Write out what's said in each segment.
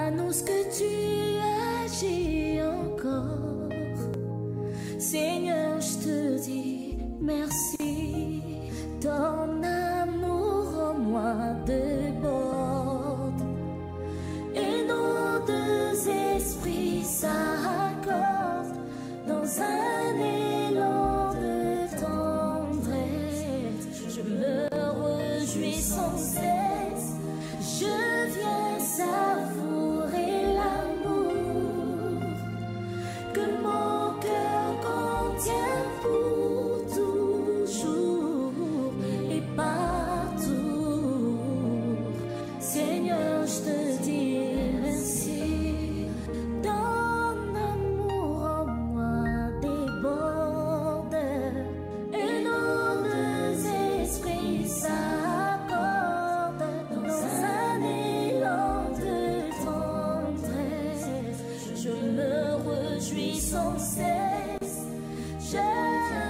annonce que tu agis encore. Seigneur, je te dis merci. Ton amour en moi déborde. Et nos deux esprits s'accordent dans un élan de tendresse. Je me réjouis sans cesse. Je viens savourer l'amour que mon cœur contient pour toujours et partout. Seigneur, je te dis merci. Ton amour en moi déborde. Et nos deux esprits s'accordent dans un élan de tendresse. Je me réjouis sans cesse. Je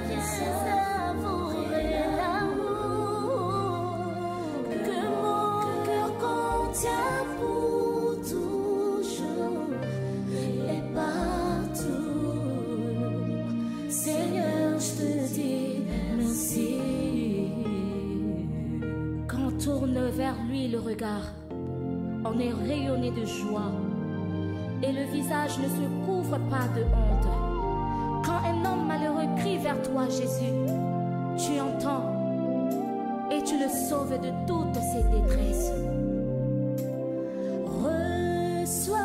viens savourer l'amour que mon cœur contient pour toujours et partout. Seigneur, je te dis merci. Quand on tourne vers lui le regard, on est rayonné de joie et le visage ne se couvre pas de honte. Quand un homme malheureux crie vers toi, Jésus, tu entends et tu le sauves de toutes ses détresses. Reçois,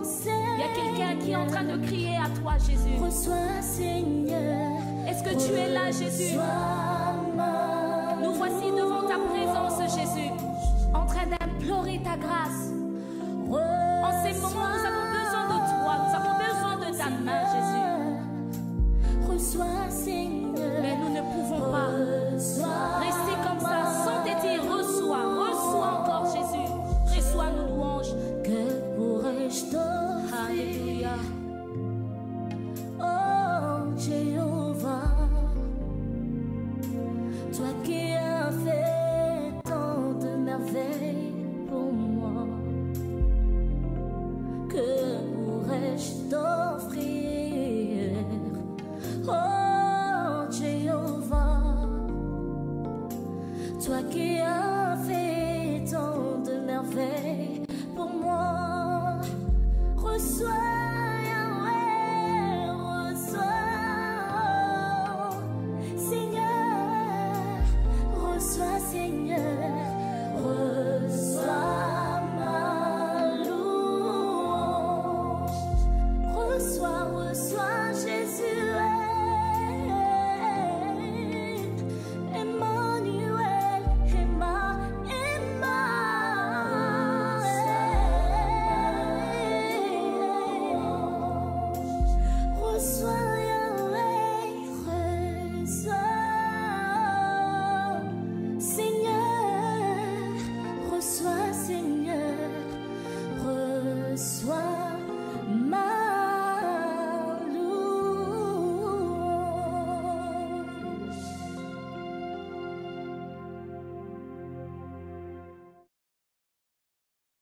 Seigneur. Il y a quelqu'un qui est en train de crier à toi, Jésus. Reçois, Seigneur. Est-ce que tu es là, Jésus? Nous voici devant ta présence, Jésus, en train d'implorer ta grâce. En ces moments, nous avons besoin de toi, nous avons besoin de ta main, Jésus. Reçois, Seigneur. Mais nous ne pouvons pas rester comme ça sans te dire reçois encore, Jésus. Reçois nos louanges. Que pourrais-je t'offrir? Alléluia. Oh, Jéhovah, toi qui as fait tant de merveilles pour moi. Que pourrais-je t'offrir? Oh, Jéhovah, toi qui as fait tant de merveilles pour moi. Reçois, Yahweh, reçois, Seigneur, reçois, Seigneur, reçois ma louange. Reçois, Jésus. Emmanuel, reçois, Yahweh, reçois, Seigneur, reçois, Seigneur, reçois ma louange.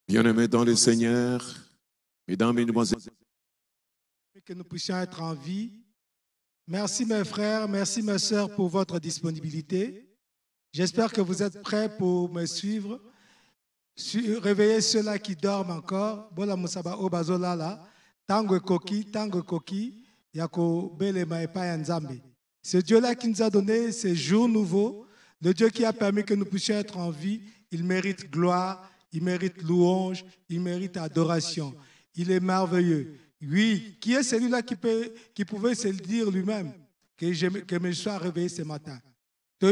Bien-aimés dans le Seigneur, mesdames, mesdemoiselles, que nous puissions être en vie. Merci mes frères, merci mes sœurs pour votre disponibilité. J'espère que vous êtes prêts pour me suivre. Réveillez ceux-là qui dorment encore. Bola musaba obazolala. Tango koki, yako belema epa nzambe. C'est Dieu-là qui nous a donné ces jours nouveaux. Le Dieu qui a permis que nous puissions être en vie. Il mérite gloire, il mérite louange, il mérite adoration. Il est merveilleux. Oui, qui est celui-là qui pouvait se le dire lui-même que je me sois réveillé ce matin? Mais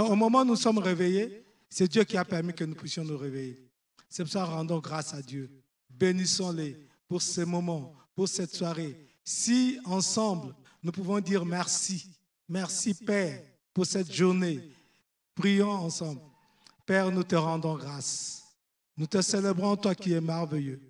au moment où nous sommes réveillés, c'est Dieu qui a permis que nous puissions nous réveiller. C'est pour ça que rendons grâce à Dieu. Bénissons-les pour ce moment, pour cette soirée. Si ensemble, nous pouvons dire merci. Merci Père pour cette journée. Prions ensemble. Père, nous te rendons grâce. Nous te célébrons, toi qui es merveilleux.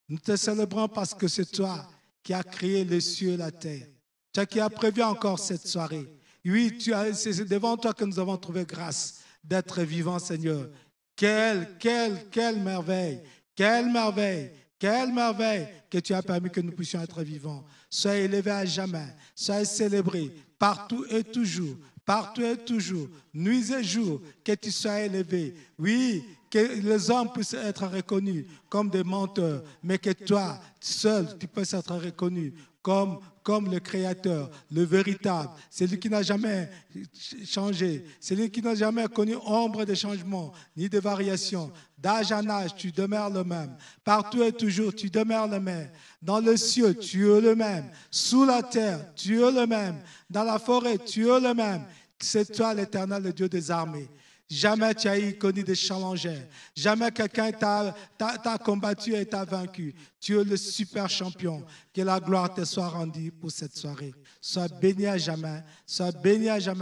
Nous te célébrons parce que c'est toi qui as créé les cieux et la terre. Toi qui as prévu encore cette soirée. Oui, c'est devant toi que nous avons trouvé grâce d'être vivants, Seigneur. Quelle merveille, quelle merveille, quelle merveille que tu as permis que nous puissions être vivants. Sois élevé à jamais, sois célébré partout et toujours, nuit et jour, que tu sois élevé. Oui, que les hommes puissent être reconnus comme des menteurs, mais que toi, seul, tu puisses être reconnu comme le Créateur, le véritable, celui qui n'a jamais changé, celui qui n'a jamais connu ombre de changement, ni de variation. D'âge en âge, tu demeures le même. Partout et toujours, tu demeures le même. Dans le ciel, tu es le même. Sous la terre, tu es le même. Dans la forêt, tu es le même. C'est toi l'Éternel, le Dieu des armées. Jamais tu as connu des challengers. Jamais quelqu'un t'a combattu et t'a vaincu. Tu es le super champion. Que la gloire te soit rendue pour cette soirée. Sois béni à jamais,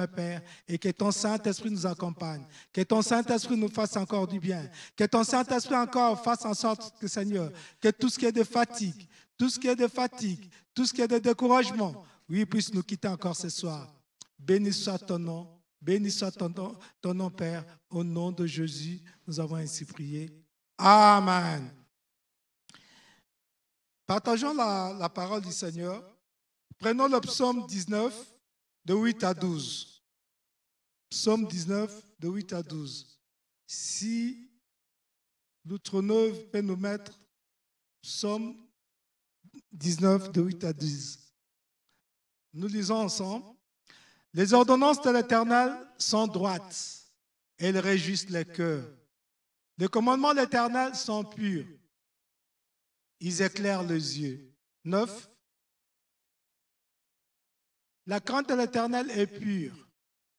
Père, et que ton Saint-Esprit nous accompagne. Que ton Saint-Esprit nous fasse encore du bien. Que ton Saint-Esprit encore fasse en sorte que, Seigneur, que tout ce qui est de fatigue, tout ce qui est de découragement, oui, puisse nous quitter encore ce soir. Béni soit ton nom. Béni soit ton nom, Père. Au nom de Jésus, nous avons ainsi prié. Amen. Partageons la parole du Seigneur. Prenons le psaume 19, de 8 à 12. Psaume 19, de 8 à 12. Si l'Outre-Neuve peut nous mettre psaume 19, de 8 à 12. Nous lisons ensemble. Les ordonnances de l'Éternel sont droites, elles réjouissent les cœurs. Les commandements de l'Éternel sont purs, ils éclairent les yeux. 9. La crainte de l'Éternel est pure,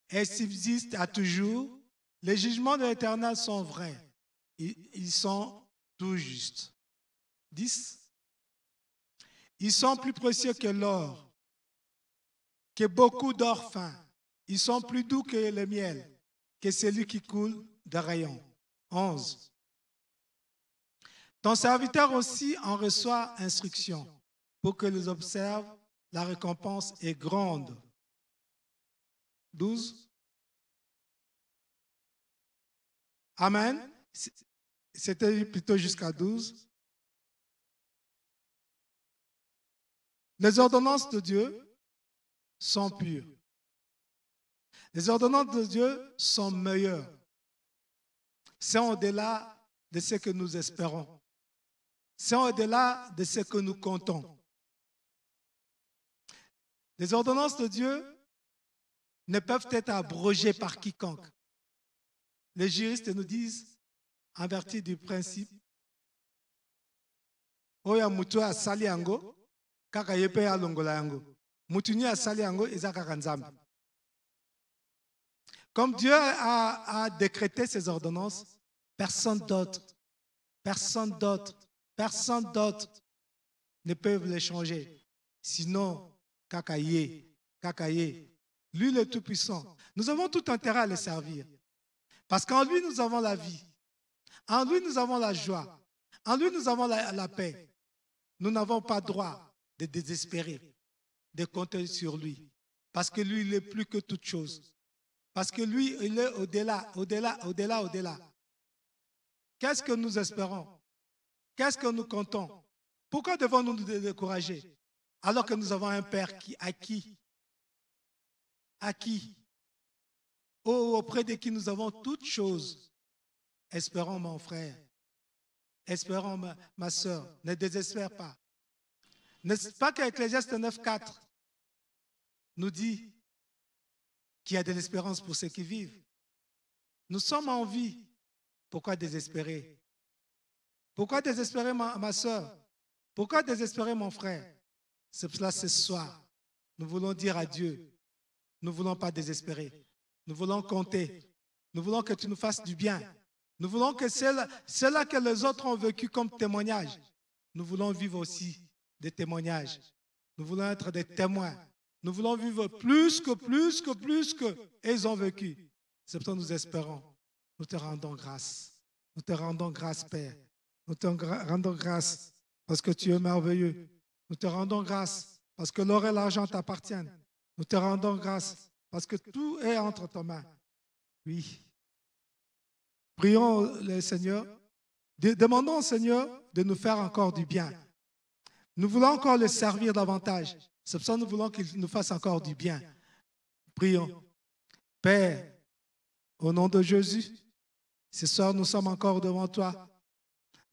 elle subsiste à toujours. Les jugements de l'Éternel sont vrais, ils sont tout justes. 10. Ils sont plus précieux que l'or, que beaucoup d'or fin. Ils sont plus doux que le miel, que celui qui coule de rayons. 11. Ton serviteur aussi en reçoit instruction pour que les observe, la récompense est grande. 12. Amen. C'était plutôt jusqu'à 12. Les ordonnances de Dieu sont pures. Les ordonnances de Dieu sont meilleures. C'est au-delà de ce que nous espérons. C'est au-delà de ce que nous comptons. Les ordonnances de Dieu ne peuvent être abrogées par quiconque. Les juristes nous disent, en vertu du principe, Oya mutu asali yango, kaka yepe ya longola yango. Mutuni asali yango eza kaka nzambe. Comme Dieu a décrété ces ordonnances, personne d'autre ne peut les changer. Sinon, kakaye, lui le Tout-Puissant. Nous avons tout intérêt à le servir. Parce qu'en lui, nous avons la vie. En lui, nous avons la joie. En lui, nous avons la paix. Nous n'avons pas droit de désespérer, de compter sur lui. Parce que lui, il est plus que toute chose. Parce que lui, il est au-delà. Qu'est-ce que nous espérons? Qu'est-ce que nous comptons? Pourquoi devons-nous nous décourager? Alors que nous avons un Père auprès de qui nous avons toutes choses. Espérons, mon frère. Espérons, ma soeur. Ne désespère pas. N'est-ce pas qu'Ecclésiaste 9,4 nous dit qu'il y a de l'espérance pour ceux qui vivent? Nous sommes en vie. Pourquoi désespérer? Pourquoi désespérer, ma soeur? Pourquoi désespérer, mon frère? C'est pour cela, ce soir, nous voulons dire à Dieu, nous ne voulons pas désespérer. Nous voulons compter. Nous voulons que tu nous fasses du bien. Nous voulons que cela que les autres ont vécu comme témoignage, nous voulons vivre aussi des témoignages. Nous voulons être des témoins. Nous voulons vivre plus que ils ont vécu. C'est pourquoi nous espérons. Nous te rendons grâce. Nous te rendons grâce, Père. Nous te rendons grâce parce que tu es merveilleux. Nous te rendons grâce parce que l'or et l'argent t'appartiennent. Nous te rendons grâce parce que tout est entre tes mains. Oui. Prions le Seigneur. Demandons au Seigneur de nous faire encore du bien. Nous voulons encore le servir davantage. C'est pour ça que nous voulons qu'il nous fasse encore du bien. Prions. Père, au nom de Jésus, ce soir nous sommes encore devant toi.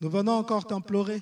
Nous venons encore t'implorer.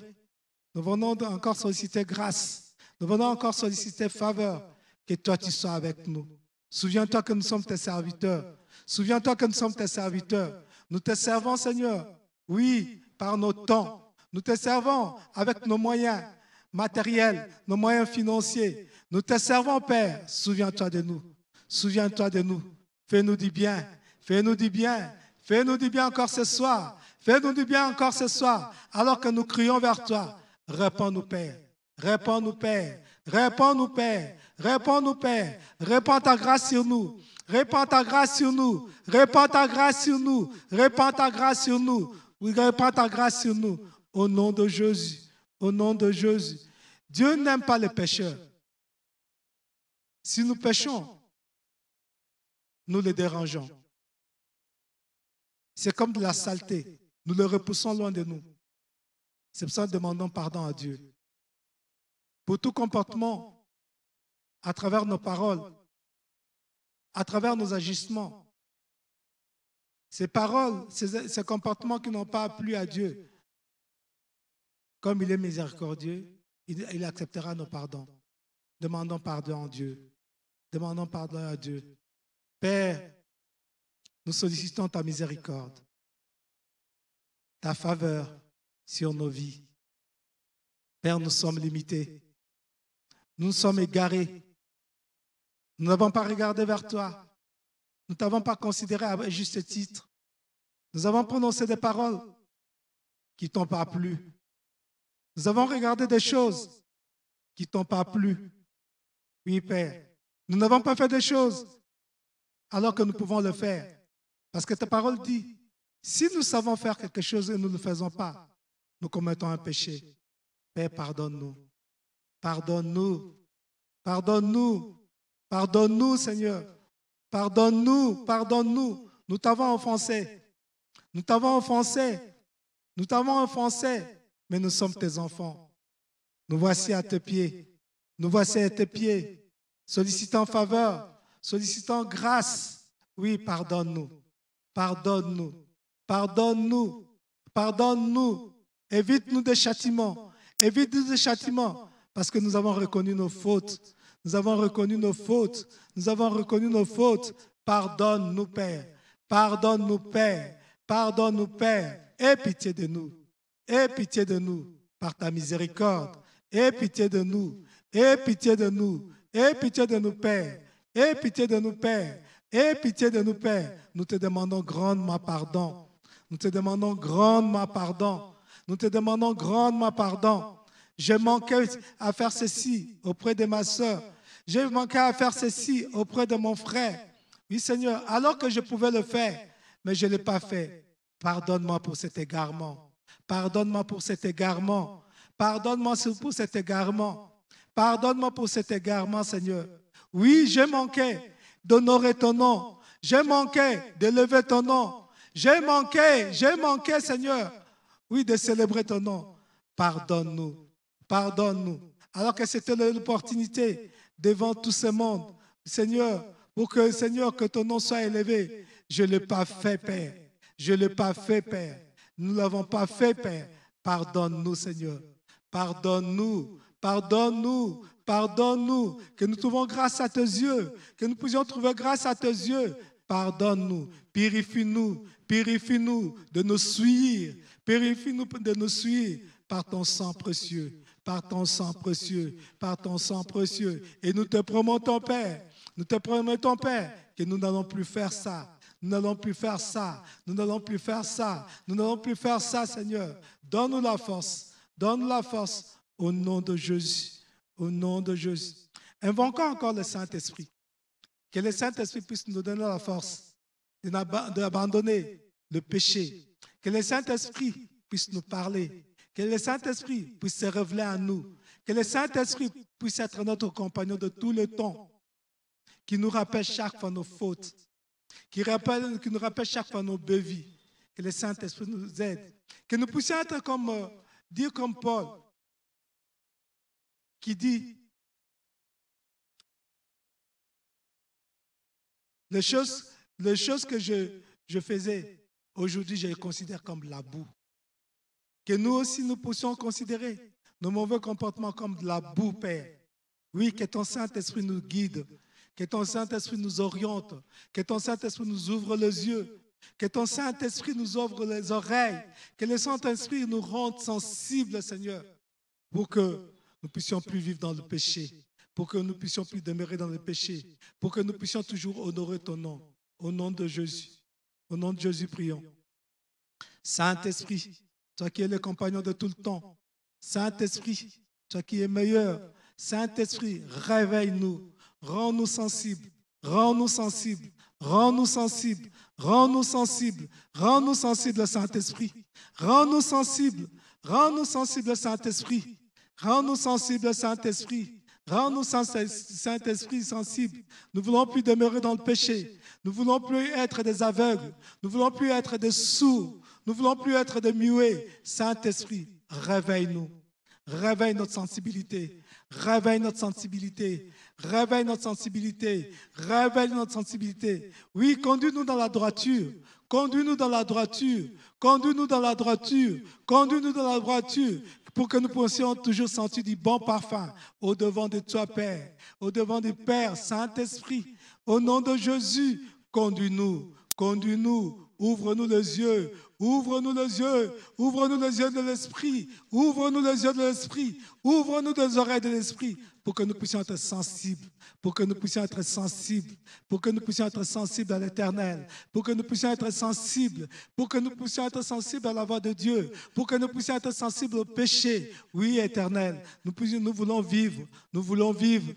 Nous venons encore solliciter grâce. Nous venons encore solliciter faveur. Que toi tu sois avec nous. Souviens-toi que nous sommes tes serviteurs. Souviens-toi que nous sommes tes serviteurs. Nous te servons, Seigneur. Oui, par nos temps. Nous te servons avec nos moyens matériels, nos moyens financiers. Nous te servons, Père. Souviens-toi de nous. Souviens-toi de nous. Fais-nous du bien. Fais-nous du bien. Fais-nous du bien encore ce soir. Fais-nous du bien encore ce soir. Alors que nous crions vers toi. Réponds-nous, Père. Réponds-nous, Père. Réponds-nous, Père. Réponds-nous, Père. Répands ta grâce sur nous. Répands ta grâce sur nous. Répands ta grâce sur nous. Répands ta grâce sur nous. Répands ta grâce sur nous. Au nom de Jésus. Au nom de Jésus. Dieu n'aime pas les pécheurs. Si nous péchons, nous les dérangeons. C'est comme de la saleté. Nous le repoussons loin de nous. C'est pour ça que nous demandons pardon à Dieu. Pour tout comportement, à travers nos paroles, à travers nos agissements, ces paroles, ces comportements qui n'ont pas plu à Dieu, comme il est miséricordieux, il acceptera nos pardons. Demandons pardon à Dieu. Demandons pardon à Dieu. Père, nous sollicitons ta miséricorde, ta faveur sur nos vies. Père, nous sommes limités. Nous sommes égarés. Nous n'avons pas regardé vers toi. Nous ne t'avons pas considéré à juste titre. Nous avons prononcé des paroles qui ne t'ont pas plu. Nous avons regardé des choses qui ne t'ont pas plu. Oui, Père. Nous n'avons pas fait des choses alors que nous pouvons le faire. Parce que ta parole dit, si nous savons faire quelque chose et nous ne le faisons pas, nous commettons un péché. Père, pardonne-nous. Pardonne-nous. Pardonne-nous. Pardonne-nous, Seigneur. Pardonne-nous. Pardonne-nous. Nous t'avons offensé. Nous t'avons offensé. Nous t'avons offensé. Mais nous sommes tes enfants. Nous voici à tes pieds. Nous voici à tes pieds. Sollicitant faveur. Sollicitant grâce. Oui, pardonne-nous. Pardonne-nous. Pardonne-nous. Pardonne-nous. Évite-nous des châtiments. Évite-nous des châtiments. Parce que nous avons reconnu nos fautes. Nous avons reconnu nos fautes. Nous avons reconnu nos fautes. Pardonne-nous, Père. Pardonne-nous, Père. Pardonne-nous, Père. Aie pitié de nous. Aie pitié de nous par ta miséricorde. Aie pitié de nous. Aie pitié de nous. Aie pitié de nous, Père. Aie pitié de nous, Père. Aie pitié de nous, Père. Nous te demandons grandement pardon. Nous te demandons grandement pardon. Nous te demandons grandement pardon. J'ai manqué à faire ceci auprès de ma soeur. J'ai manqué à faire ceci auprès de mon frère. Oui, Seigneur, alors que je pouvais le faire, mais je ne l'ai pas fait. Pardonne-moi pour cet égarement. Pardonne-moi pour cet égarement. Pardonne-moi pour cet égarement. Pardonne-moi pour cet égarement, Seigneur. Oui, j'ai manqué d'honorer ton nom. J'ai manqué d'élever ton nom. J'ai manqué, Seigneur, oui, de célébrer ton nom. Pardonne-nous. Pardonne-nous. Alors que c'était l'opportunité devant tout ce monde, Seigneur, pour que, Seigneur, que ton nom soit élevé. Je ne l'ai pas fait, Père. Je ne l'ai pas fait, Père. Nous ne l'avons pas fait, Père. Pardonne-nous, Seigneur. Pardonne-nous. Pardonne-nous. Pardonne-nous. Que nous trouvons grâce à tes yeux. Que nous puissions trouver grâce à tes yeux. Pardonne-nous. Purifie-nous. Purifie-nous de nous suivre. Purifie-nous de nous suivre par ton sang précieux. Par ton sang précieux. Par ton sang précieux. Et nous te promettons, Père. Nous te promettons, Père, que nous n'allons plus faire ça. Nous n'allons plus faire ça. Nous n'allons plus faire ça. Nous n'allons plus faire ça, Seigneur. Donne-nous la force. Donne-nous la force au nom de Jésus. Au nom de Jésus. Invoquons encore le Saint-Esprit. Que le Saint-Esprit puisse nous donner la force d'abandonner le péché. Que le Saint-Esprit puisse nous parler. Que le Saint-Esprit puisse se révéler à nous. Que le Saint-Esprit puisse être notre compagnon de tout le temps. Qui nous rappelle chaque fois nos fautes. Qui nous rappelle chaque fois nos bévies. Que le Saint-Esprit nous aide. Que nous puissions être dire comme Paul, qui dit, les choses que je faisais, aujourd'hui, je les considère comme la boue. Que nous aussi, nous puissions considérer nos mauvais comportements comme de la boue, Père. Oui, que ton Saint-Esprit nous guide, que ton Saint-Esprit nous oriente, que ton Saint-Esprit nous ouvre les yeux, que ton Saint-Esprit nous ouvre les oreilles, que le Saint-Esprit nous rende sensibles, Seigneur, pour que nous puissions plus vivre dans le péché, pour que nous puissions plus demeurer dans le péché, pour que nous puissions toujours honorer ton nom. Au nom de Jésus. Au nom de Jésus, prions. Saint-Esprit, toi qui es le compagnon de tout le temps. Saint-Esprit, toi qui es meilleur. Saint-Esprit, réveille-nous. Rends-nous sensibles. Rends-nous sensibles. Rends-nous sensibles. Rends-nous sensibles. Rends-nous sensibles, Saint-Esprit. Rends-nous sensibles. Rends-nous sensibles, Saint-Esprit. Rends-nous sensibles, Saint-Esprit. Rends-nous, Saint-Esprit, sensibles. Nous ne voulons plus demeurer dans le péché. Nous ne voulons plus être des aveugles. Nous ne voulons plus être des sourds. Nous ne voulons plus être des muets. Saint-Esprit, réveille-nous. Réveille notre sensibilité. Réveille notre sensibilité. Réveille notre sensibilité. Réveille notre sensibilité. Oui, conduis-nous dans la droiture. Conduis-nous dans la droiture. Conduis-nous dans la droiture. Conduis-nous dans la droiture. Pour que nous puissions toujours sentir du bon parfum au-devant de toi, Père, au-devant du Père, Saint-Esprit. Au nom de Jésus, conduis-nous, conduis-nous, ouvre-nous les yeux, ouvre-nous les yeux, ouvre-nous les yeux de l'Esprit, ouvre-nous les yeux de l'Esprit, ouvre-nous les oreilles de l'Esprit, pour que nous puissions être sensibles, pour que nous puissions être sensibles, pour que nous puissions être sensibles à l'Éternel, pour que nous puissions être sensibles, pour que nous puissions être sensibles à la voix de Dieu, pour que nous puissions être sensibles au péché. Oui, Éternel, nous voulons vivre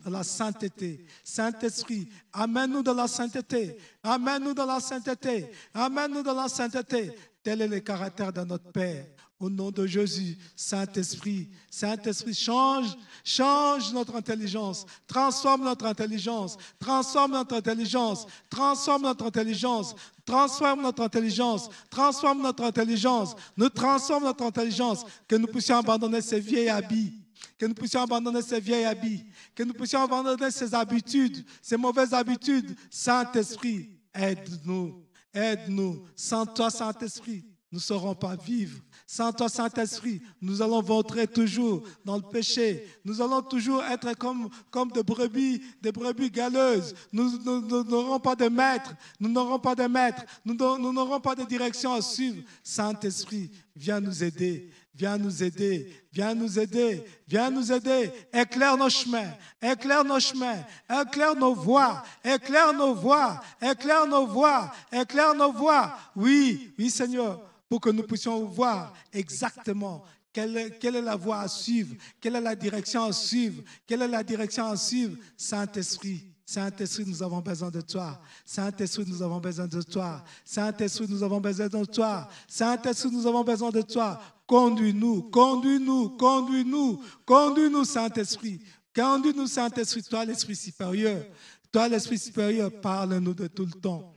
dans la sainteté. Saint-Esprit, amène-nous dans la sainteté, amène-nous dans la sainteté, amène-nous dans la sainteté. Tel est le caractère de notre Père. Au nom de Jésus, Saint-Esprit, Saint-Esprit, change notre intelligence, transforme notre intelligence, transforme notre intelligence, transforme notre intelligence, transforme notre intelligence, transforme notre intelligence, nous transforme notre intelligence, que nous puissions abandonner ces vieilles habits, que nous puissions abandonner ces vieilles habits, que nous puissions abandonner ces habitudes, ces mauvaises habitudes. Saint-Esprit, aide-nous, aide-nous. Sans toi, Saint-Esprit, nous ne saurons pas vivre. Sans toi, Saint-Esprit, nous allons ventrer toujours dans le péché. Nous allons toujours être comme des brebis galeuses. Nous n'aurons pas de maître. Nous n'aurons pas de maître. Nous n'aurons pas de direction à suivre. Saint-Esprit, viens nous aider. Viens nous aider, viens nous aider, viens nous aider. Éclaire nos chemins, éclaire nos chemins, éclaire nos voies, éclaire nos voies, éclaire nos voies, éclaire nos voies. Oui, oui Seigneur, pour que nous puissions voir exactement quelle est la voie à suivre, quelle est la direction à suivre, quelle est la direction à suivre. Saint-Esprit, Saint-Esprit, nous avons besoin de toi. Saint-Esprit, nous avons besoin de toi. Saint-Esprit, nous avons besoin de toi. Saint-Esprit, nous avons besoin de toi. Conduis-nous, conduis-nous, conduis-nous, conduis-nous, Saint-Esprit. Conduis-nous, Saint-Esprit, toi l'Esprit supérieur. Toi l'Esprit supérieur, parle-nous de tout le temps.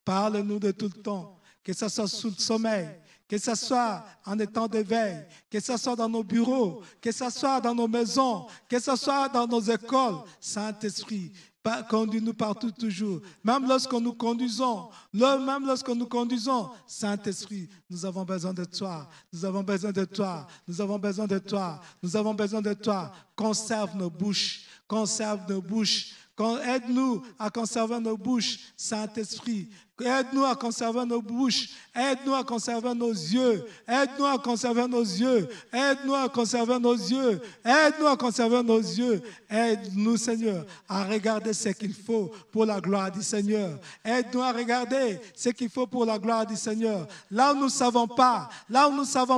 Parle-nous de tout le temps. Que ce soit sous le sommeil, que ce soit en étant d'éveil, que ce soit dans nos bureaux, que ce soit dans nos maisons, que ce soit dans nos écoles. Saint-Esprit, conduis-nous partout toujours. Même lorsque nous conduisons, Saint-Esprit, nous avons besoin de toi. Nous avons besoin de toi. Nous avons besoin de toi. Nous avons besoin de toi. Conserve nos bouches. Conserve nos bouches. Aide-nous à conserver nos bouches, Saint-Esprit. Aide-nous à conserver nos bouches. Aide-nous à conserver nos yeux. Aide-nous à conserver nos yeux. Aide-nous à conserver nos yeux. Aide-nous à conserver nos yeux. Aide-nous, Seigneur, à regarder ce qu'il faut pour la gloire du Seigneur. Aide-nous à regarder ce qu'il faut pour la gloire du Seigneur. Là où nous ne savons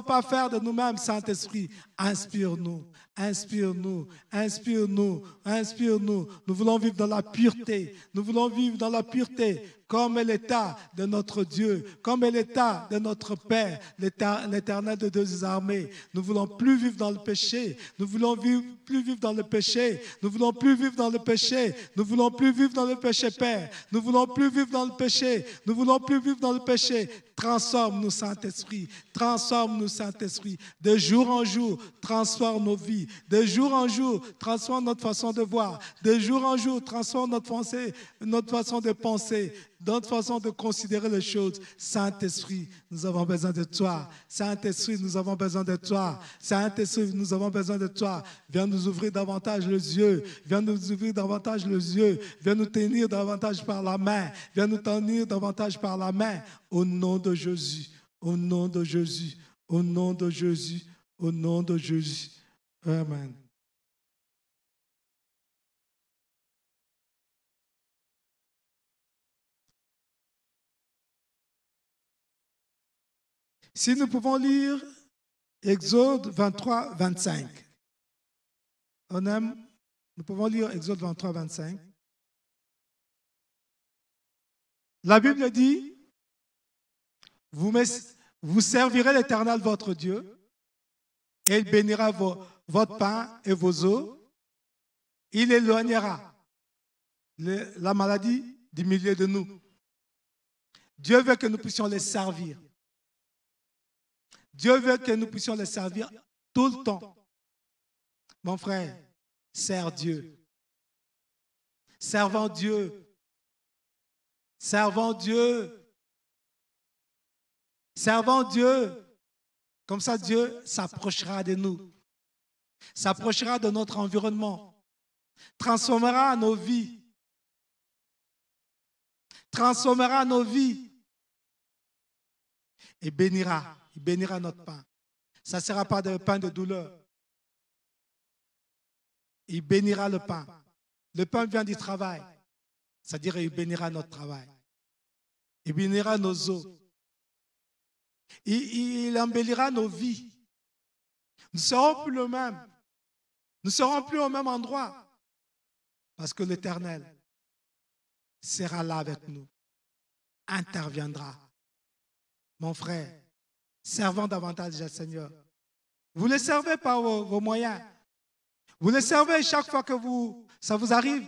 pas faire de nous-mêmes, Saint-Esprit, Inspire-nous, inspire-nous, inspire-nous, inspire-nous. Nous voulons vivre dans la pureté. Nous voulons vivre dans la pureté comme est l'état de notre Dieu, comme est l'état de notre Père, l'Éternel de deux armées. Nous ne voulons plus vivre dans le péché. Nous voulons plus vivre dans le péché. Nous voulons plus vivre dans le péché. Nous voulons plus vivre dans le péché, Père. Nous voulons plus vivre dans le péché. Nous voulons plus vivre dans le péché. Transforme-nous, Saint-Esprit. Transforme-nous, Saint-Esprit. De jour en jour, transforme nos vies. De jour en jour, transforme notre façon de voir. De jour en jour, transforme notre façon de penser, notre façon de considérer les choses. Saint-Esprit, nous avons besoin de toi. Saint-Esprit, nous avons besoin de toi. Saint-Esprit, nous avons besoin de toi. Viens nous ouvrir davantage les yeux. Viens nous ouvrir davantage les yeux. Viens nous tenir davantage par la main. Viens nous tenir davantage par la main. Au nom de Jésus. Au nom de Jésus. Au nom de Jésus. Au nom de Jésus. Amen. Si nous pouvons lire Exode 23, 25. Nous pouvons lire Exode 23, 25. La Bible dit, vous servirez l'Éternel votre Dieu, et il bénira votre pain et vos eaux. Il éloignera la maladie du milieu de nous. Dieu veut que nous puissions les servir. Dieu veut que nous puissions les servir tout le temps. Mon frère, sers Dieu. Servons Dieu. Servons Dieu. Servons Dieu. Comme ça, Dieu s'approchera de nous. S'approchera de notre environnement. Transformera nos vies. Transformera nos vies. Et bénira. Il bénira notre pain. Ça ne sera pas de pain de douleur. Il bénira le pain. Le pain vient du travail. C'est-à-dire qu'il bénira notre travail. Il bénira nos os. Il embellira nos vies. Nous ne serons plus le même. Nous ne serons plus au même endroit. Parce que l'Éternel sera là avec nous. Interviendra. Mon frère, servons davantage le Seigneur. Vous le servez par vos moyens. Vous le servez chaque fois que ça vous arrive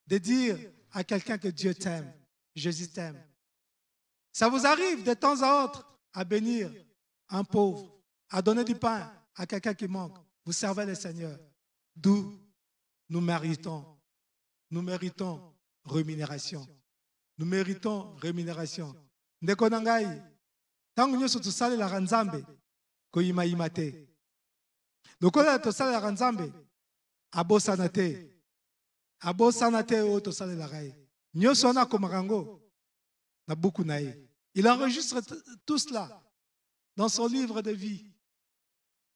de dire à quelqu'un que Dieu t'aime, Jésus t'aime. Ça vous arrive de temps à autre à bénir un pauvre, à donner du pain à quelqu'un qui manque. Vous servez le Seigneur. D'où nous méritons rémunération. Nous méritons rémunération. Ndeko nangai, tangu nyoso tosalelaka Nzambe koyima te. Lokola tosalelaka Nzambe abosana te. Abosana te oyo tosalelaka ye. Nyoso wana akomaka yango na buku na ye. Il enregistre tout cela dans son livre de vie.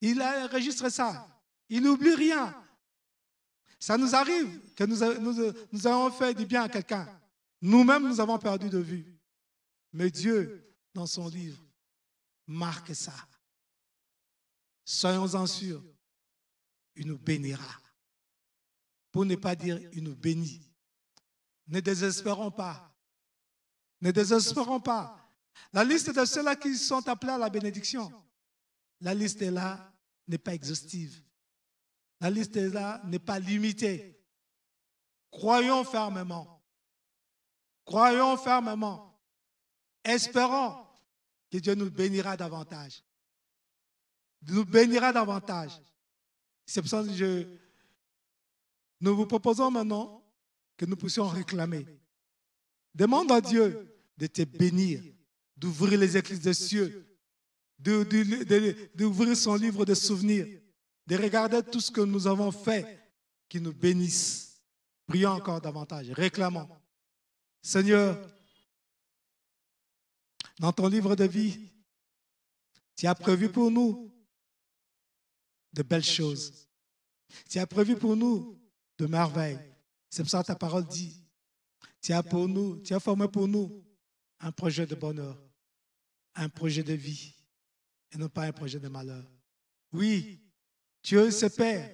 Il enregistre ça. Il n'oublie rien. Ça nous arrive que nous avons fait du bien à quelqu'un. Nous-mêmes, nous avons perdu de vue. Mais Dieu, dans son livre, marque ça. Soyons-en sûrs. Il nous bénira. Pour ne pas dire, il nous bénit. Ne désespérons pas. Ne désespérons pas. La liste de ceux-là qui sont appelés à la bénédiction, la liste est là, n'est pas exhaustive. La liste est là, n'est pas limitée. Croyons fermement. Croyons fermement. Espérons que Dieu nous bénira davantage. Nous bénira davantage. C'est pour ça que nous vous proposons maintenant que nous puissions réclamer. Demande à Dieu de te bénir, d'ouvrir les écluses des cieux, d'ouvrir son livre de souvenirs, de regarder tout ce que nous avons fait, qui nous bénisse. Prions encore davantage, réclamons. Seigneur, dans ton livre de vie, tu as prévu pour nous de belles choses. Tu as prévu pour nous de merveilles. C'est pour ça que ta parole dit, tu as formé pour nous un projet de bonheur, un projet de vie, et non pas un projet de malheur. Oui, Dieu se Père.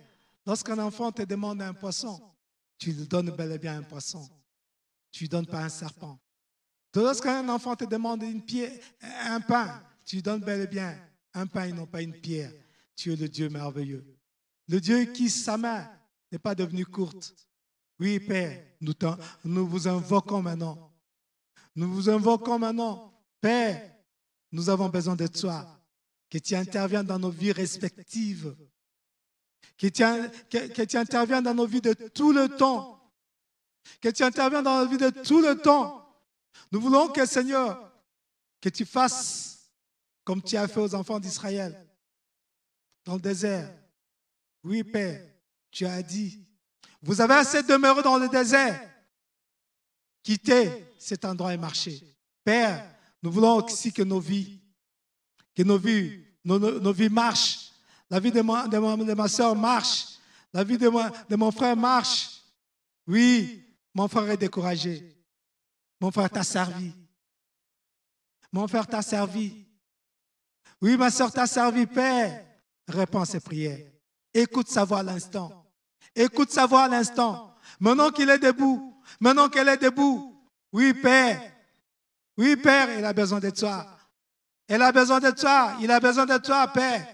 Lorsqu'un enfant te demande un poisson, tu lui donnes bel et bien un poisson. Tu ne lui donnes pas un serpent. Lorsqu'un enfant te demande un pain, tu lui donnes bel et bien un pain et non pas une pierre. Tu es le Dieu merveilleux. Le Dieu qui, sa main, n'est pas devenue courte. Oui, Père, nous vous invoquons maintenant. Nous vous invoquons maintenant. Père, nous avons besoin de toi. Que tu interviennes dans nos vies respectives. Que tu interviennes dans nos vies de tout le temps. Que tu interviennes dans nos vies de tout le temps. Nous voulons que, Seigneur, que tu fasses comme tu as fait aux enfants d'Israël dans le désert. Oui, Père, tu as dit, vous avez assez demeuré dans le désert. Quittez cet endroit et marchez. Père, nous voulons aussi que nos vies marchent. La vie de ma soeur marche. La vie de mon frère marche. Oui, mon frère est découragé. Mon frère t'a servi. Mon frère t'a servi. Oui, ma soeur t'a servi, Père. Réponds à ses prières. Écoute sa voix à l'instant. Écoute sa voix à l'instant. Maintenant qu'il est debout. Maintenant qu'elle est debout. Oui, Père. Oui, Père, il a besoin de toi. Elle a besoin de toi. Il a besoin de toi, Père.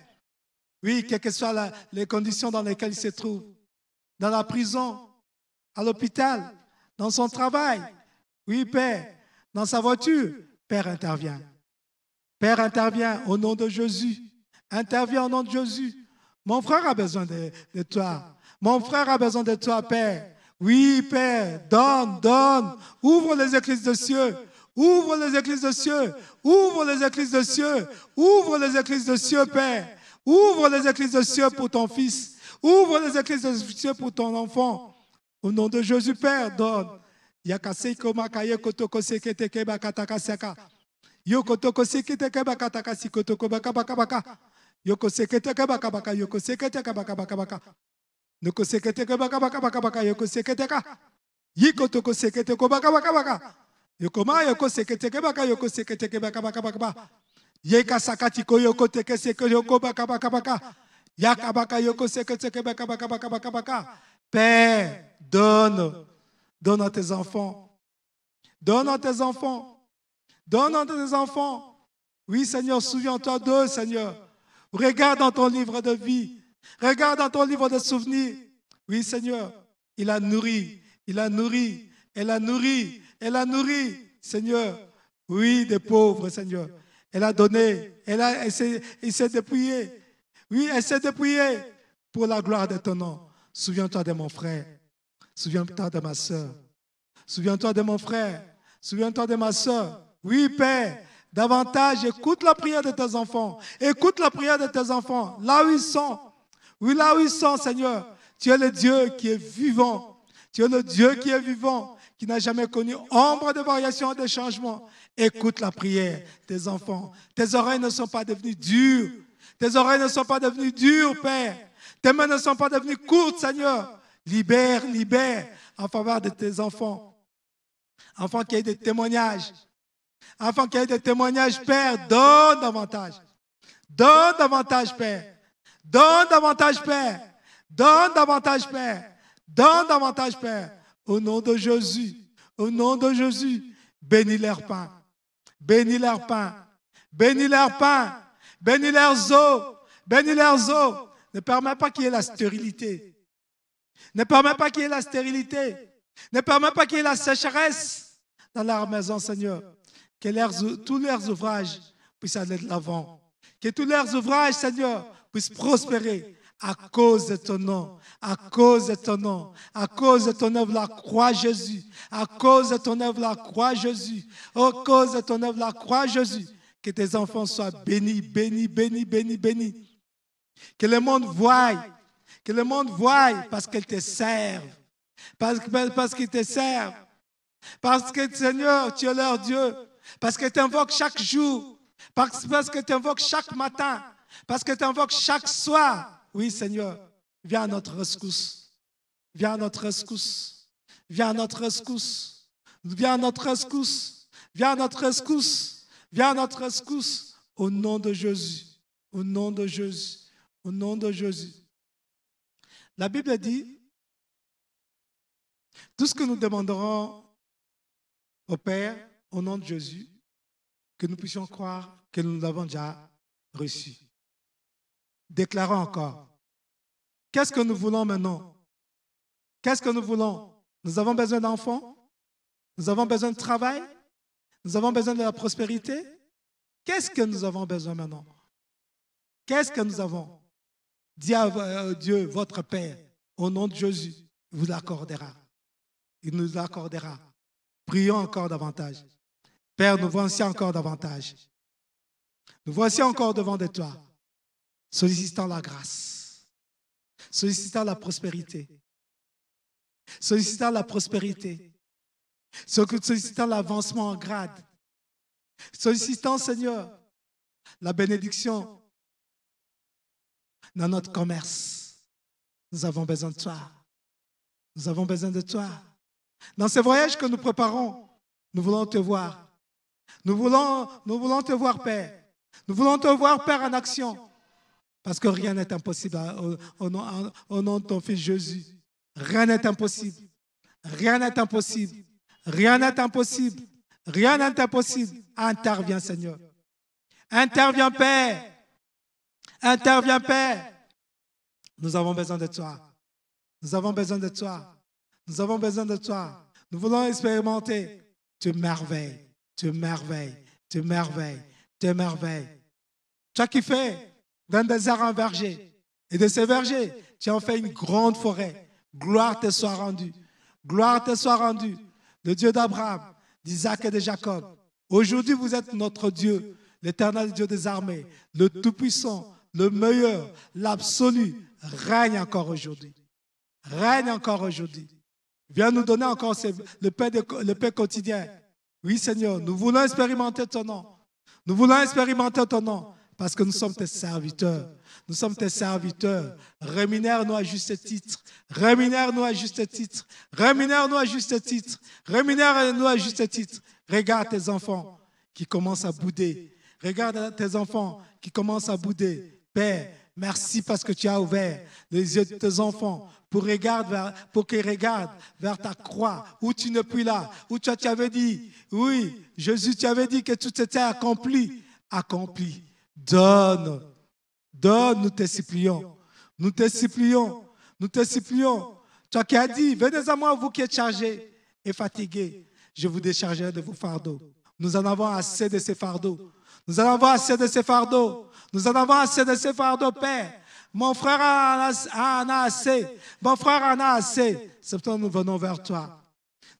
Oui, quelles que soient les conditions dans lesquelles il se trouve. Dans la prison, à l'hôpital, dans son travail. Oui, Père. Dans sa voiture. Père, intervient. Père, intervient au nom de Jésus. Interviens au nom de Jésus. Mon frère a besoin de toi. Mon frère a besoin de toi, Père. Oui, Père, donne. Ouvre les églises de cieux. Ouvre les églises de cieux. Ouvre les églises de cieux. Ouvre les églises de cieux, Père. Ouvre les églises de cieux pour ton fils. Ouvre les églises de cieux pour ton enfant. Au nom de Jésus, Père, donne. Yakaseko makaye kotoko sekete keba katakasaka. Yokotoko sekete keba katakasi kotoko baka baka baka. Yoko sekete keba baka yoko sekete keba baka baka. Noko sekete keba baka baka baka yoko sekete ka. Yikotoko sekete ko baka baka baka. Yoko ma yoko sekete keba baka yoko sekete keba baka baka baka. Yeka sakati ko yoko teke sekete yoko baka baka baka. Yaka baka yoko sekete keba baka baka baka baka. Père, donne à tes enfants. Donne à tes enfants. Donne à tes enfants. Oui, Seigneur, souviens-toi d'eux, Seigneur. Regarde dans ton livre de vie. Regarde dans ton livre de souvenirs. Oui, Seigneur, il a nourri. Elle a nourri, Seigneur. Oui, des pauvres, Seigneur. Elle a donné. Elle s'est dépouillée. Oui, elle s'est dépouillée pour la gloire de ton nom. Souviens-toi de mon frère. Souviens-toi de ma soeur. Souviens-toi de mon frère. Souviens-toi de ma soeur. Oui, Père, davantage, écoute la prière de tes enfants. Écoute la prière de tes enfants. Là où ils sont. Oui, là où ils sont, Seigneur. Tu es le Dieu qui est vivant. Tu es le Dieu qui est vivant, qui n'a jamais connu ombre de variation et de changement. Écoute la prière des enfants. Tes oreilles ne sont pas devenues dures. Tes oreilles ne sont pas devenues dures, Père. Tes mains ne sont pas devenues courtes, Seigneur. Libère en faveur de tes enfants. Enfants qui aient des témoignages. Enfants qui aient des témoignages, Père, donne davantage. Donne davantage, Père. Donne davantage, Père. Donne davantage, Père. Donne davantage, Père. Au nom de Jésus. Au nom de Jésus. Bénis leur pain. Bénis leur pain. Bénis leur pain. Bénis leurs eaux. Bénis leurs eaux. Ne permets pas qu'il y ait la stérilité. Ne permets pas qu'il y ait la stérilité. Ne permets pas qu'il y ait la sécheresse dans leur maison, Seigneur. Que tous leurs ouvrages puissent aller de l'avant. Que tous leurs ouvrages, Seigneur, puissent prospérer à cause de ton nom. À cause de ton nom. À cause de ton œuvre, la croix Jésus. À cause de ton œuvre, la croix Jésus. À cause de ton œuvre, la croix Jésus. Que tes enfants soient bénis, bénis, bénis, bénis, bénis. Que le monde voie. Que le monde voie parce qu'ils te servent. Parce qu'ils te servent. Parce que, Seigneur, tu es leur Dieu. Parce que tu invoques chaque jour. Parce que tu invoques chaque matin. Parce que tu invoques chaque soir. Oui, Seigneur, viens à notre rescousse. Viens à notre rescousse. Viens à notre rescousse. Viens à notre rescousse. Viens à notre rescousse. Viens à notre rescousse. Au nom de Jésus. Au nom de Jésus. Au nom de Jésus. La Bible dit, tout ce que nous demanderons au Père, au nom de Jésus, que nous puissions croire que nous l'avons déjà reçu. Déclarons encore. Qu'est-ce que nous voulons maintenant? Qu'est-ce que nous voulons? Nous avons besoin d'enfants? Nous avons besoin de travail? Nous avons besoin de la prospérité? Qu'est-ce que nous avons besoin maintenant? Qu'est-ce que nous avons? Dis à Dieu, votre Père, au nom de Jésus, il vous l'accordera. Il nous l'accordera. Prions encore davantage. Père, nous voici encore davantage. Nous voici encore devant de toi, sollicitant la grâce, sollicitant la prospérité, sollicitant la prospérité, sollicitant l'avancement en grade, sollicitant, Seigneur, la bénédiction dans notre commerce. Nous avons besoin de toi. Nous avons besoin de toi. Dans ce voyage que nous préparons, nous voulons te voir. Nous voulons te voir, Père. Nous voulons te voir, Père, en action. Parce que rien n'est impossible au nom de ton Fils Jésus. Rien n'est impossible. Rien n'est impossible. Rien n'est impossible. Rien n'est impossible. Interviens, Seigneur. Interviens, Père. Interviens, Père. Nous avons besoin de toi. Nous avons besoin de toi. Nous avons besoin de toi. Nous voulons expérimenter. Tu merveilles. Tu merveilles. Tu merveilles. Tu merveilles. Toi qui fais d'un désert un verger. Et de ces vergers, tu en fais une grande forêt. Gloire te soit rendue. Gloire te soit rendue. Le Dieu d'Abraham, d'Isaac et de Jacob. Aujourd'hui, vous êtes notre Dieu, l'éternel Dieu des armées, le Tout-Puissant, le meilleur, l'absolu. Règne encore aujourd'hui. Règne encore aujourd'hui. Viens nous donner encore le pain quotidien. Oui, Seigneur, nous voulons expérimenter ton nom. Nous voulons expérimenter ton nom parce que nous sommes tes serviteurs. Nous sommes tes serviteurs. Rémunère-nous à juste titre. Rémunère-nous à juste titre. Rémunère-nous à juste titre. Rémunère-nous à juste titre. Regarde tes enfants qui commencent à bouder. Regarde tes enfants qui commencent à bouder. Père, merci parce que tu as ouvert les yeux de tes enfants pour qu'ils regardent vers ta croix, où tu n'es plus là, où tu avais dit, oui, Jésus, tu avais dit que tout était accompli. Accompli. Donne, nous te supplions. Nous te supplions. Nous te supplions. Toi qui as dit, venez à moi, vous qui êtes chargés et fatigués, je vous déchargerai de vos fardeaux. Nous en avons assez de ces fardeaux. Nous en avons assez de ces fardeaux. Nous en avons assez de ces fardeaux, Père. Mon frère en a assez. Mon frère en a assez. C'est pourquoi nous venons vers toi.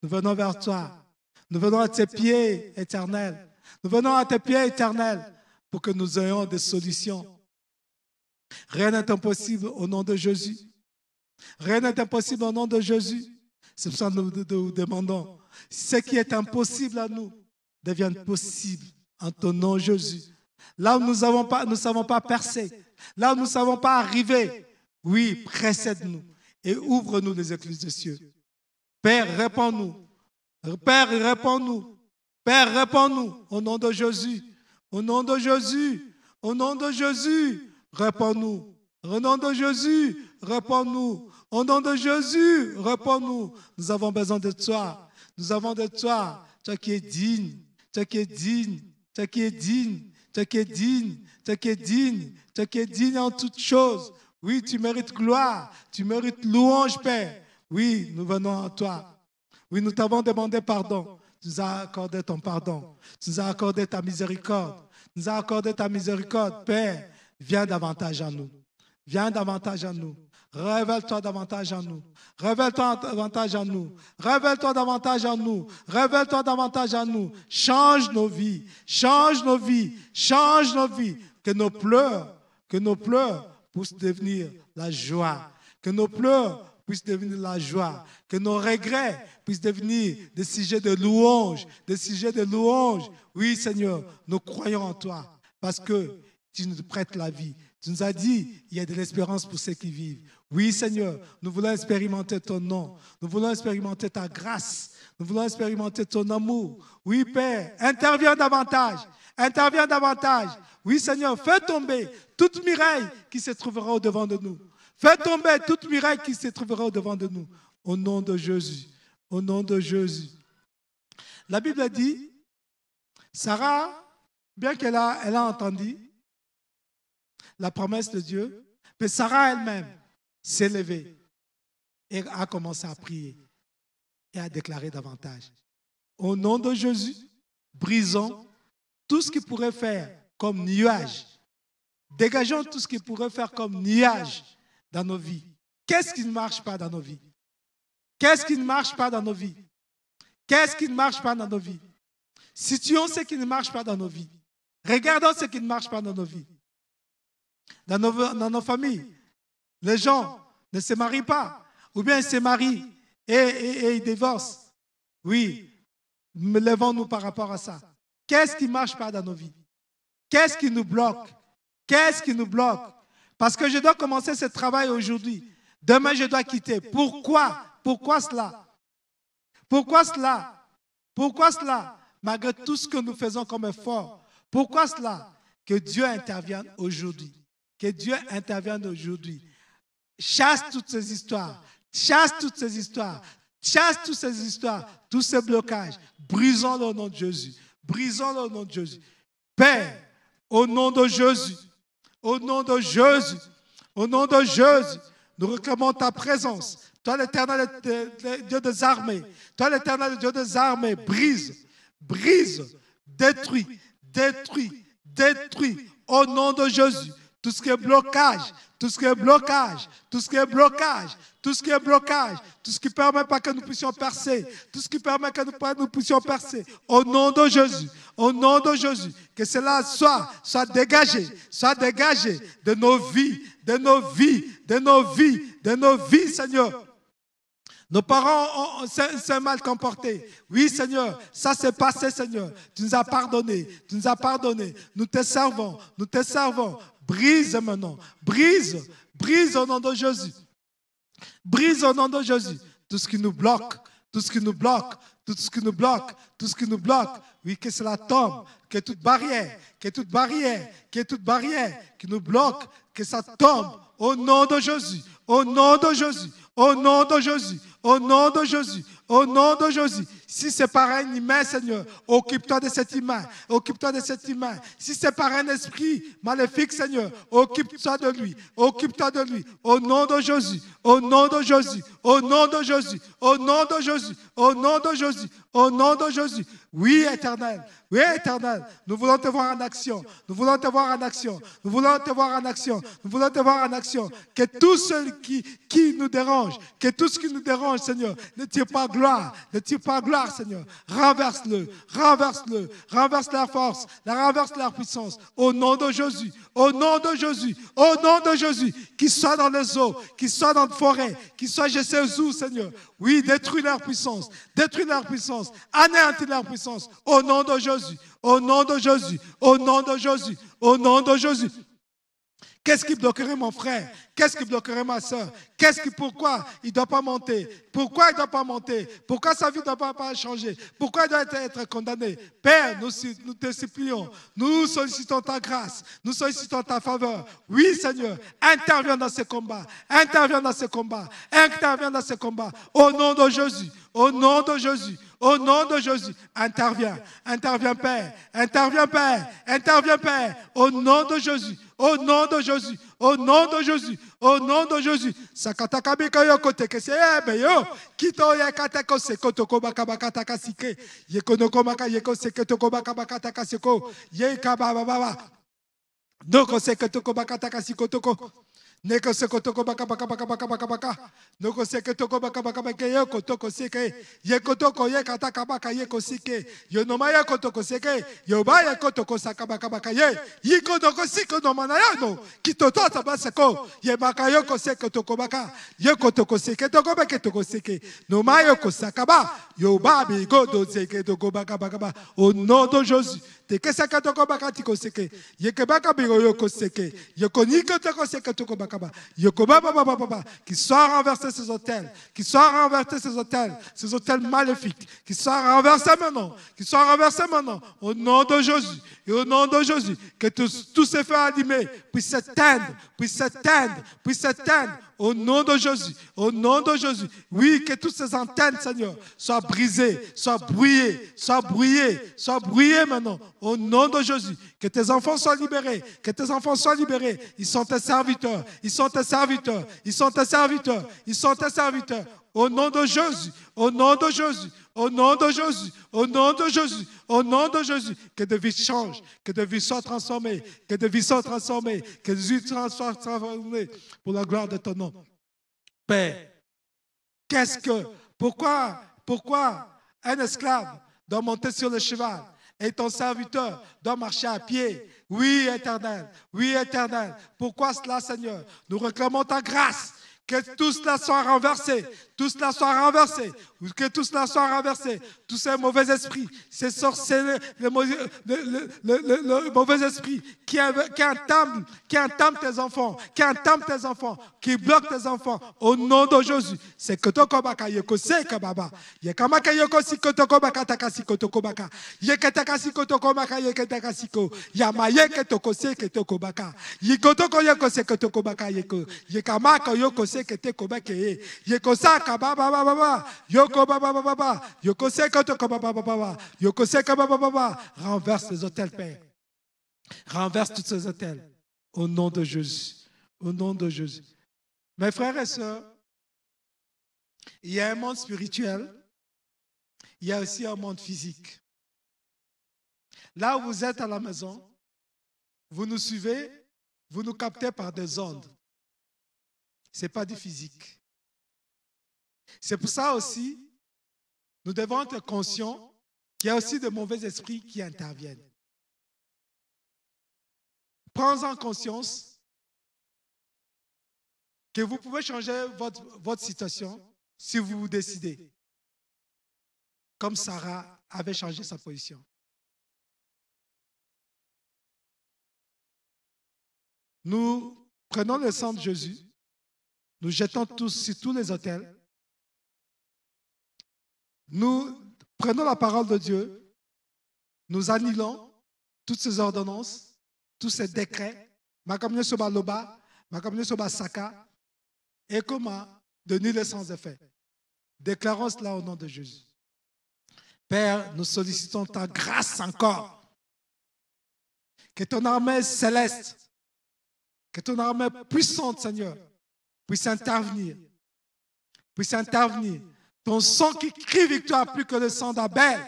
Nous venons vers toi. Nous venons à tes pieds éternels. Nous venons à tes pieds éternels pour que nous ayons des solutions. Rien n'est impossible au nom de Jésus. Rien n'est impossible au nom de Jésus. C'est pour ça que nous demandons. Ce qui est impossible à nous devienne possible en ton nom, Jésus. Là où nous ne savons pas percer, là où nous ne savons pas arriver, oui, précède-nous et ouvre-nous les écluses des cieux. Père, réponds-nous. Père, réponds-nous. Père, réponds-nous au nom de Jésus. Au nom de Jésus. Au nom de Jésus, réponds-nous. Au nom de Jésus, réponds-nous. Au nom de Jésus, réponds-nous. Nous avons besoin de toi. Nous avons de toi. Toi qui es digne. Toi qui es digne. Toi qui es digne. Toi qui es digne. Toi qui es digne. Toi qui es digne en toutes choses. Oui, tu mérites gloire. Tu mérites louange, Père. Oui, nous venons à toi. Oui, nous t'avons demandé pardon. Tu nous as accordé ton pardon. Tu nous as accordé ta miséricorde. Tu nous as accordé ta miséricorde. Père, viens davantage à nous. Viens davantage à nous. Révèle-toi davantage en nous. Révèle-toi davantage en nous. Révèle-toi davantage en nous. Révèle-toi davantage en nous. Change nos vies. Change nos vies. Change nos vies. Que nos pleurs puissent devenir la joie. Que nos pleurs puissent devenir la joie. Que nos regrets puissent devenir des sujets de louange. Des sujets de louange. Oui, Seigneur, nous croyons en toi parce que tu nous prêtes la vie. Tu nous as dit, il y a de l'espérance pour ceux qui vivent. Oui, Seigneur, nous voulons expérimenter ton nom. Nous voulons expérimenter ta grâce. Nous voulons expérimenter ton amour. Oui, Père, interviens davantage. Interviens davantage. Oui, Seigneur, fais tomber toute muraille qui se trouvera au-devant de nous. Fais tomber toute muraille qui se trouvera au-devant de nous. Au nom de Jésus. Au nom de Jésus. La Bible dit, Sarah, bien qu'elle a entendu la promesse de Dieu, mais Sarah elle-même s'est levée et a commencé à prier et à déclarer davantage. Au nom de Jésus, brisons tout ce qui pourrait faire comme nuage. Dégageons tout ce qui pourrait faire comme nuage dans nos vies. Qu'est-ce qui ne marche pas dans nos vies? Qu'est-ce qui ne marche pas dans nos vies? Qu'est-ce qui ne marche pas dans nos vies? Situons ce qui ne marche pas dans nos vies. Regardons ce qui ne marche pas dans nos vies. Dans nos familles, les gens ne se marient pas, ou bien ils se marient et ils divorcent. Oui, levons-nous par rapport à ça. Qu'est-ce qui ne marche pas dans nos vies? Qu'est-ce qui nous bloque? Qu'est-ce qui nous bloque? Parce que je dois commencer ce travail aujourd'hui. Demain, je dois quitter. Pourquoi? Pourquoi cela? Pourquoi cela? Pourquoi cela? Malgré tout ce que nous faisons comme effort. Pourquoi cela? Que Dieu intervienne aujourd'hui. Que Dieu intervienne aujourd'hui. Chasse toutes ces histoires. Chasse toutes ces histoires. Chasse toutes ces histoires. Tous ces blocages. Brisons-le au nom de Jésus. Brisons-le au nom de Jésus. Père, au nom de Jésus. Au nom de Jésus. Au nom de Jésus. Nous réclamons ta présence. Toi, l'Éternel Dieu des armées. Toi, l'Éternel Dieu des armées. Brise. Brise. Détruis. Détruis. Détruis. Au nom de Jésus. Tout ce qui est blocage, tout ce qui est blocage, tout ce qui est blocage, tout ce qui est blocage, tout ce qui ne permet pas que nous puissions percer, tout ce qui permet que nous puissions percer, au nom de Jésus, que cela soit dégagé de nos vies, de nos vies, de nos vies, de nos vies, Seigneur. Nos parents s'est mal comportés. Oui, Seigneur, ça s'est passé, Seigneur. Tu nous as pardonné, tu nous as pardonné. Nous te servons, nous te servons. Brise maintenant, brise, brise au nom de Jésus. Brise au nom de Jésus. Tout ce qui nous bloque, tout ce qui nous bloque, tout ce qui nous bloque, tout ce qui nous bloque. Oui, que cela tombe, que toute barrière, que toute barrière, que toute barrière qui nous bloque, que ça tombe au nom de Jésus, au nom de Jésus, au nom de Jésus, au nom de Jésus, au nom de Jésus. Si c'est par un humain, Seigneur, occupe-toi de cet humain, occupe-toi de cet humain. Si c'est par un esprit maléfique, Seigneur, occupe-toi de lui, occupe-toi de lui. Au nom de Jésus, au nom de Jésus, au nom de Jésus, au nom de Jésus, au nom de Jésus, au nom de Jésus. Oui, Éternel, nous voulons te voir en action, nous voulons te voir en action, nous voulons te voir en action, nous voulons te voir en action. Que tout ce qui nous dérange, que tout ce qui nous dérange, Seigneur, ne tire pas gloire, ne tire pas gloire, Seigneur. Renverse-le, renverse-le, renverse leur force, renverse leur puissance. Au nom de Jésus, au nom de Jésus, au nom de Jésus, qu'ils soient dans les eaux, qu'ils soient dans les forêts, qu'ils soient je sais où, Seigneur. Oui, détruis leur puissance, anéantis leur puissance. Au nom de Jésus, au nom de Jésus, au nom de Jésus, au nom de Jésus. Qu'est-ce qui bloquerait mon frère? Qu'est-ce qui bloquerait ma soeur? Pourquoi il ne doit pas monter? Pourquoi il ne doit pas monter? Pourquoi sa vie ne doit pas changer? Pourquoi il doit être condamné? Père, nous te supplions. Nous sollicitons ta grâce. Nous sollicitons ta faveur. Oui, Seigneur, interviens dans ce combat. Interviens dans ce combat. Interviens dans ce combat. Au nom de Jésus. Au nom de Jésus. Au nom de Jésus. Interviens. Interviens, Père. Interviens, Père. Interviens, Père. Au nom de Jésus. Au nom de Jésus, au nom de Jésus, au nom de Jésus. Sakatakabika yoko tekese yo. Kito yakatako sekotoko bakabakataka sike. Yekonoko maka yeko sekotoko bakabakataka seko. Yekababa. Doko sekotoko bakataka sikotoko. Neko sekotoko bakabakabakabakabaka. Noko sekotoko bakabakabaka yoko toko sike. Yekotoko yekataka baka yeko sike. Yonoma yeko toko sike. Yoba yeko toko sakabakabaka ye. Yiko toko siko no manayano. Kitoto tabaseko. Yebaka yoko sekotoko baka. Yeko toko sike toko beke toko sike. Noma yoko sakaba. Yoba bigo do sike toko bakabakaba. Au nom de Jésus. teke seke toko baka tiko seke, yeke baka biro yoko seke, yoko niko toko seke toko baka ba, yoko baba baba baba, qui soit renversé ces hôtels, qui soit renversé ces hôtels maléfiques, qui soit renversé maintenant, au nom de Jésus, et au nom de Jésus, que tous ces feux allumés puissent s'éteindre, au nom de Jésus, au nom de Jésus. Oui, que toutes ces antennes, Seigneur, soient brisées, soient brouillées maintenant, au nom de Jésus. Que tes enfants soient libérés, Ils sont tes serviteurs, Au nom de Jésus, au nom de Jésus, au nom de Jésus, au nom de Jésus, au nom de Jésus, que de vies changent, que de vies soient transformées, que de vies soient transformées pour la gloire de ton nom. Père, pourquoi un esclave doit monter sur le cheval et ton serviteur doit marcher à pied? Oui, Éternel. Pourquoi cela, Seigneur? Nous réclamons ta grâce. Que tout cela soit renversé, que tout cela soit renversé, tous ces mauvais esprits, ces sorciers, le mauvais esprit qui entame tes enfants, qui bloque tes enfants, au nom de Jésus. C'est que tokobaka yeko seka baba, yekamaka yeko sikotokobaka takasikotokobaka, yekatakasikotokobaka yekatakasiko, yamayeke tokoseke tokobaka, yikotoko yeko sekotokobaka yeko, yekamaka yoko que te kobake yekosaka baba baba yoko baba baba yokoseka to baba baba yokoseka baba baba. Renverse les hôtels, Père, renverse tous ces hôtels au nom de Jésus, au nom de Jésus. Mes frères et sœurs, il y a un monde spirituel, il y a aussi un monde physique. Là où vous êtes à la maison, vous nous suivez, vous nous captez par des ondes. Ce n'est pas du physique. C'est pour ça aussi, nous devons être conscients qu'il y a aussi de mauvais esprits qui interviennent. Prends-en conscience que vous pouvez changer votre situation si vous vous décidez. Comme Sarah avait changé sa position. Nous prenons le sang de Jésus. Nous jetons tous sur tous les autels. Nous prenons la parole de Dieu. Nous annulons toutes ces ordonnances, tous ces décrets. Makamne soba loba, makamne soba saka. Et comment de nul et sans effet. Déclarons cela au nom de Jésus. Père, nous sollicitons ta grâce encore. Que ton armée céleste, que ton armée puissante, Seigneur, puisse intervenir. Ton sang qui crie victoire plus que le sang d'Abel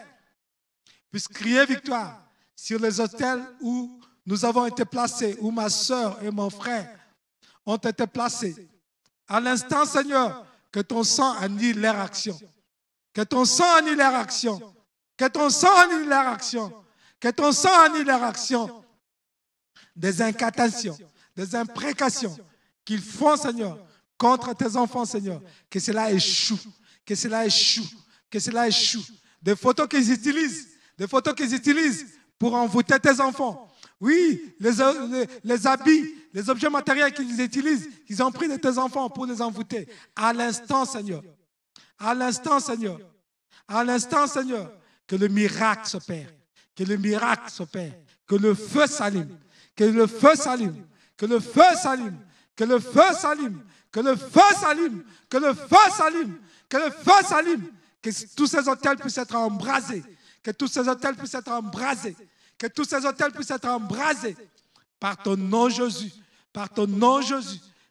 puisse crier victoire sur les autels où nous avons été placés, où ma soeur et mon frère ont été placés. À l'instant, Seigneur, que ton sang annule leur action. Que ton sang annule leur action. Que ton sang annule leur action. Que ton sang annule leur action. Des incantations, des imprécations qu'ils font, Seigneur, contre tes enfants, Seigneur, que cela échoue, que cela échoue, que cela échoue. Des photos qu'ils utilisent pour envoûter tes enfants. Oui, les habits, les objets matériels qu'ils utilisent, qu'ils ont pris de tes enfants pour les envoûter. À l'instant, Seigneur, que le miracle s'opère, que le feu s'allume, que le feu s'allume, que le feu s'allume, que le feu s'allume, que le feu s'allume, que le feu s'allume, que le feu s'allume, que tous ces hôtels puissent être embrasés, que tous ces hôtels puissent être embrasés, que tous ces hôtels puissent être embrasés par ton nom Jésus,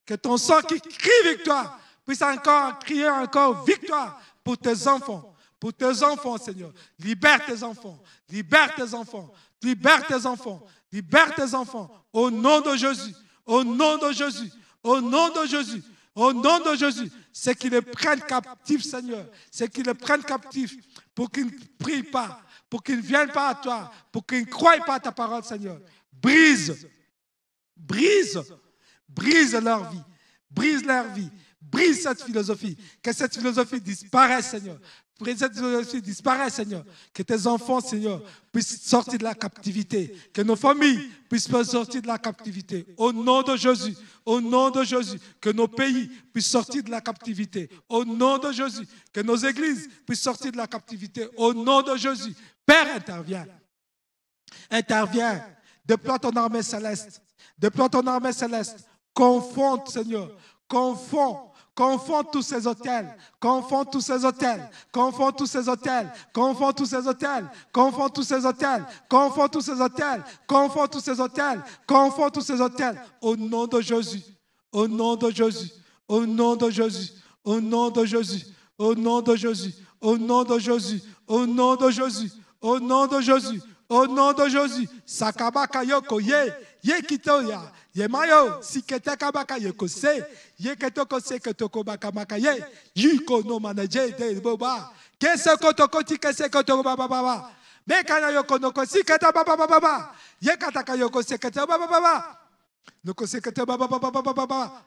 que ton sang qui crie victoire puisse encore crier encore victoire pour tes enfants, Seigneur. Libère tes enfants, libère tes enfants, libère tes enfants, libère tes enfants, au nom de Jésus, au nom de Jésus, au nom de Jésus, au nom de Jésus. C'est qu'ils les prennent captifs, Seigneur, c'est qu'ils les prennent captifs pour qu'ils ne prient pas, pour qu'ils ne viennent pas à toi, pour qu'ils ne croient pas à ta parole, Seigneur. Brise leur vie, brise cette philosophie, que cette philosophie disparaisse, Seigneur. disparaît, Seigneur. Que tes enfants, Seigneur, puissent sortir de la captivité. Que nos familles puissent sortir de la captivité. Au nom de Jésus, au nom de Jésus, que nos pays puissent sortir de la captivité. Au nom de Jésus, que nos églises puissent sortir de la captivité. Au nom de Jésus, Père, interviens. Interviens. Déploie ton armée céleste. Déploie ton armée céleste. Confonde, Seigneur. Confonds tous ces hôtels, confonds tous ces hôtels, confonds tous ces hôtels, confonds tous ces hôtels, confonds tous ces hôtels, confonds tous ces hôtels, confonds tous ces hôtels, confonds tous ces hôtels, au nom de Jésus, au nom de Jésus, au nom de Jésus, au nom de Jésus, au nom de Jésus, au nom de Jésus, au nom de Jésus, au nom de Jésus, au nom de Jésus, Sakabaka yoko ye kitoya. Ye mayo, si kete kabaka ye kose, ye ketoko se ketoko baka maka ye, yiko no manaje de boba, kese kotoko ti kese kotoko baba baba, mekana yoko no kosi kete baba baba, ye kataka yoko se kete baba baba, no kose kete baba baba baba.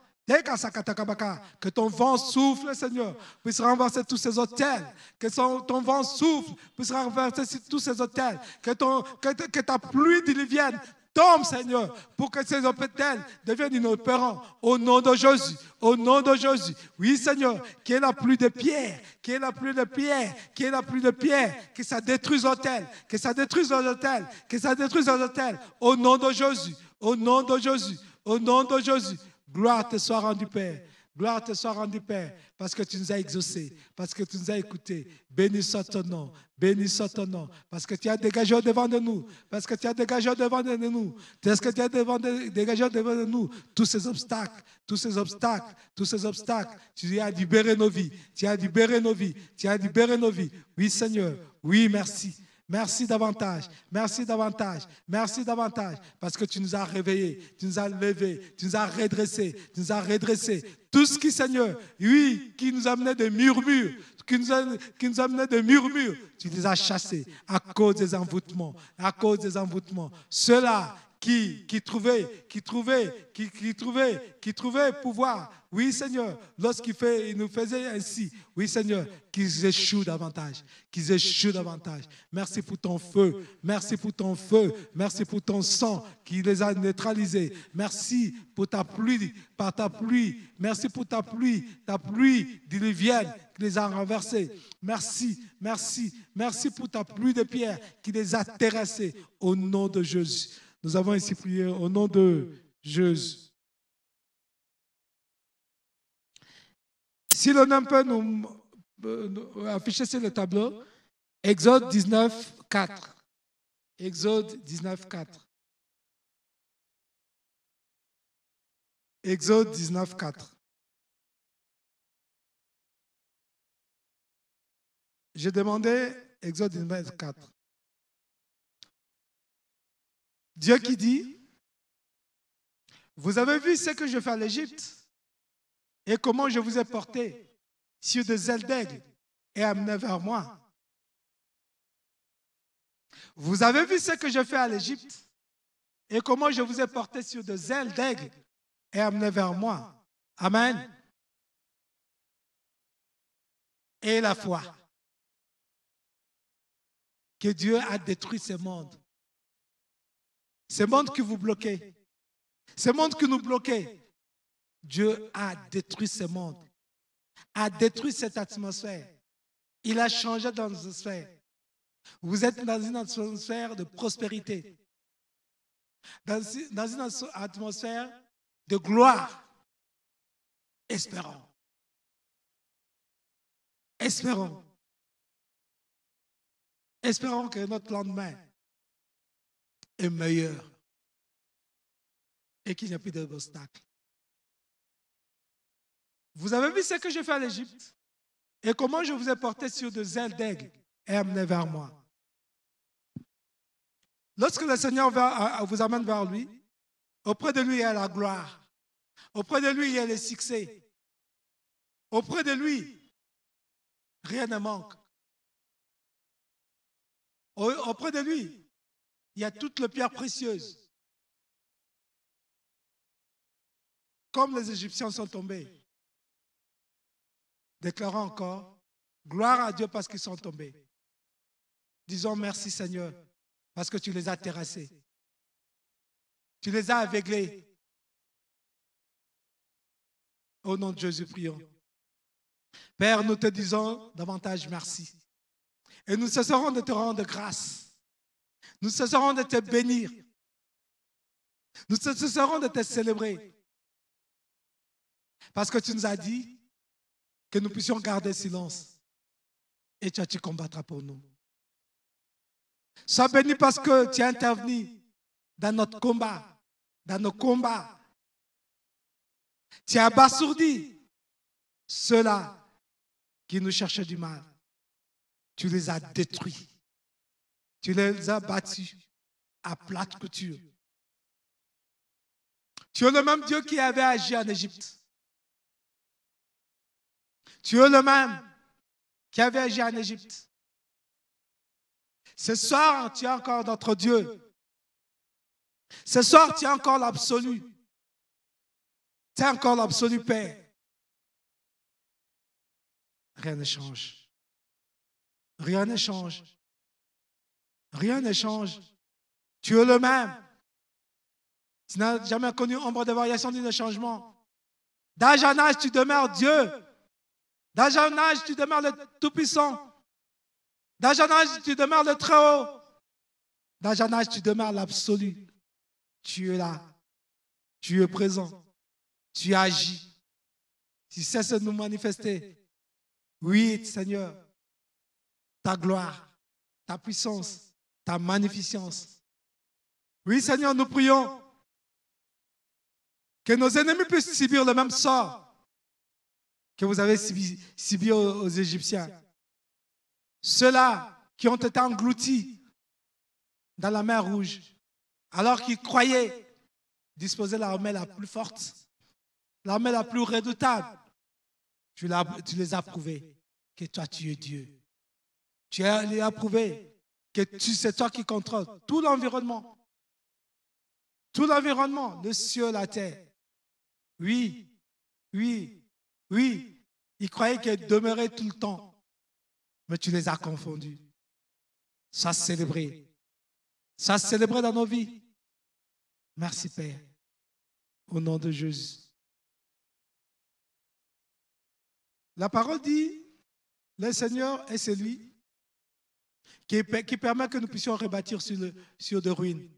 Que ton vent souffle, Seigneur, puisse renverser tous ces hôtels. Que ton vent souffle, puisse renverser tous ces hôtels. Que ta pluie diluvienne tombe, Seigneur, pour que ces hôtels deviennent inopérants. Au nom de Jésus, au nom de Jésus. Oui, Seigneur, qu'il y ait la pluie de pierre, qu'il y ait la pluie de pierre, qu'il y ait la pluie de pierre, que ça détruise l'hôtel, que ça détruise l'hôtel, que ça détruise l'hôtel. Au nom de Jésus, au nom de Jésus, au nom de Jésus. Gloire te soit rendue, Père. Gloire te soit rendue, Père, parce que tu nous as exaucés, parce que tu nous as écoutés. Béni soit ton nom, béni soit ton nom, parce que tu as dégagé au-devant de nous, parce que tu as dégagé au-devant de nous, parce que tu as dégagé au-devant de nous tous ces obstacles, tous ces obstacles, tous ces obstacles. Tu as libéré nos vies, tu as libéré nos vies, tu as libéré nos vies. Oui, Seigneur, oui, merci. Merci davantage, merci davantage, merci davantage, parce que tu nous as réveillés, tu nous as levés, tu nous as redressés, tu nous as redressés. Tout ce qui, Seigneur, oui, qui nous amenait des murmures, qui nous amenait des murmures, tu les as chassés à cause des envoûtements, à cause des envoûtements. Ceux-là qui trouvaient pouvoir. Oui, Seigneur, lorsqu'il nous faisait ainsi, oui, Seigneur, qu'ils échouent davantage, qu'ils échouent davantage. Merci pour ton feu, merci pour ton feu, merci pour ton sang qui les a neutralisés. Merci pour ta pluie, par ta pluie, merci pour ta pluie diluvienne qui les a renversés. Merci, merci, merci pour ta pluie de pierre qui les a terrassés au nom de Jésus. Nous avons ici prié au nom de Jésus. Si l'on peut nous afficher sur le tableau, Exode 19, 4. Exode 19, 4. Exode 19, 4. J'ai demandé Exode 19, 4. Dieu qui dit, vous avez vu ce que je fais à l'Égypte et comment je vous ai porté sur des ailes d'aigle et amené vers moi. Vous avez vu ce que je fais à l'Égypte et comment je vous ai porté sur des ailes d'aigle et amené vers moi. Amen. Et la foi. Que Dieu a détruit ce monde. Ce monde qui vous bloquait. Ce monde qui nous bloquait. Dieu a détruit ce monde, a détruit cette atmosphère. Il a changé d'atmosphère. Vous êtes dans une atmosphère de prospérité, dans une atmosphère de gloire. Espérons. Espérons. Espérons que notre lendemain est meilleur et qu'il n'y a plus d'obstacles. Vous avez vu ce que j'ai fait à l'Égypte et comment je vous ai porté sur des ailes d'aigle et amené vers moi. Lorsque le Seigneur vous amène vers lui, auprès de lui il y a la gloire, auprès de lui il y a le succès, auprès de lui rien ne manque. Auprès de lui il y a toutes les pierres précieuses. Comme les Égyptiens sont tombés. Déclarons encore, Gloire à Dieu parce qu'ils sont tombés. Disons merci Seigneur parce que tu les as terrassés. Tu les as aveuglés. Au nom de Jésus, prions. Père, nous te disons davantage merci. Et nous cesserons de te rendre grâce. Nous cesserons de te bénir. Nous cesserons de te célébrer. Parce que tu nous as dit que nous puissions garder silence. Et tu combattras pour nous. Sois béni parce que tu es intervenu dans notre combat, dans nos combats. Tu as abasourdi ceux-là qui nous cherchaient du mal. Tu les as détruits. Tu les as battus à plate couture. Tu es le même Dieu qui avait agi en Égypte. Tu es le même qui avait agi en Égypte. Ce soir, tu es encore notre Dieu. Ce soir, tu es encore l'absolu. Tu es encore l'absolu Père. Rien ne change. Rien ne change. Rien ne change. Tu es le même. Tu n'as jamais connu ombre de variation ni de changement. D'âge en âge, tu demeures Dieu. D'âge en âge, tu demeures le Tout-Puissant. D'âge en âge, tu demeures le Très-Haut. D'âge en âge, tu demeures l'absolu. Tu es là. Tu es présent. Tu agis. Tu cesses de nous manifester. Oui, Seigneur, ta gloire, ta puissance, ta magnificence. Oui, Seigneur, nous prions que nos ennemis puissent subir le même sort que vous avez subi aux Égyptiens. Ceux-là qui ont été engloutis dans la mer Rouge, alors qu'ils croyaient disposer de l'armée la plus forte, l'armée la plus redoutable. Tu les as prouvés que toi, tu es Dieu. Tu les as prouvés que c'est toi qui contrôles tout l'environnement. Tout l'environnement, le ciel, la terre. Oui, oui, oui. Ils croyaient qu'ils demeuraient tout le temps. Mais tu les as confondus. Sois célébré. Sois célébré dans nos vies. Merci, Père. Au nom de Jésus. La parole dit, le Seigneur est celui qui permet que nous puissions rebâtir sur de ruines.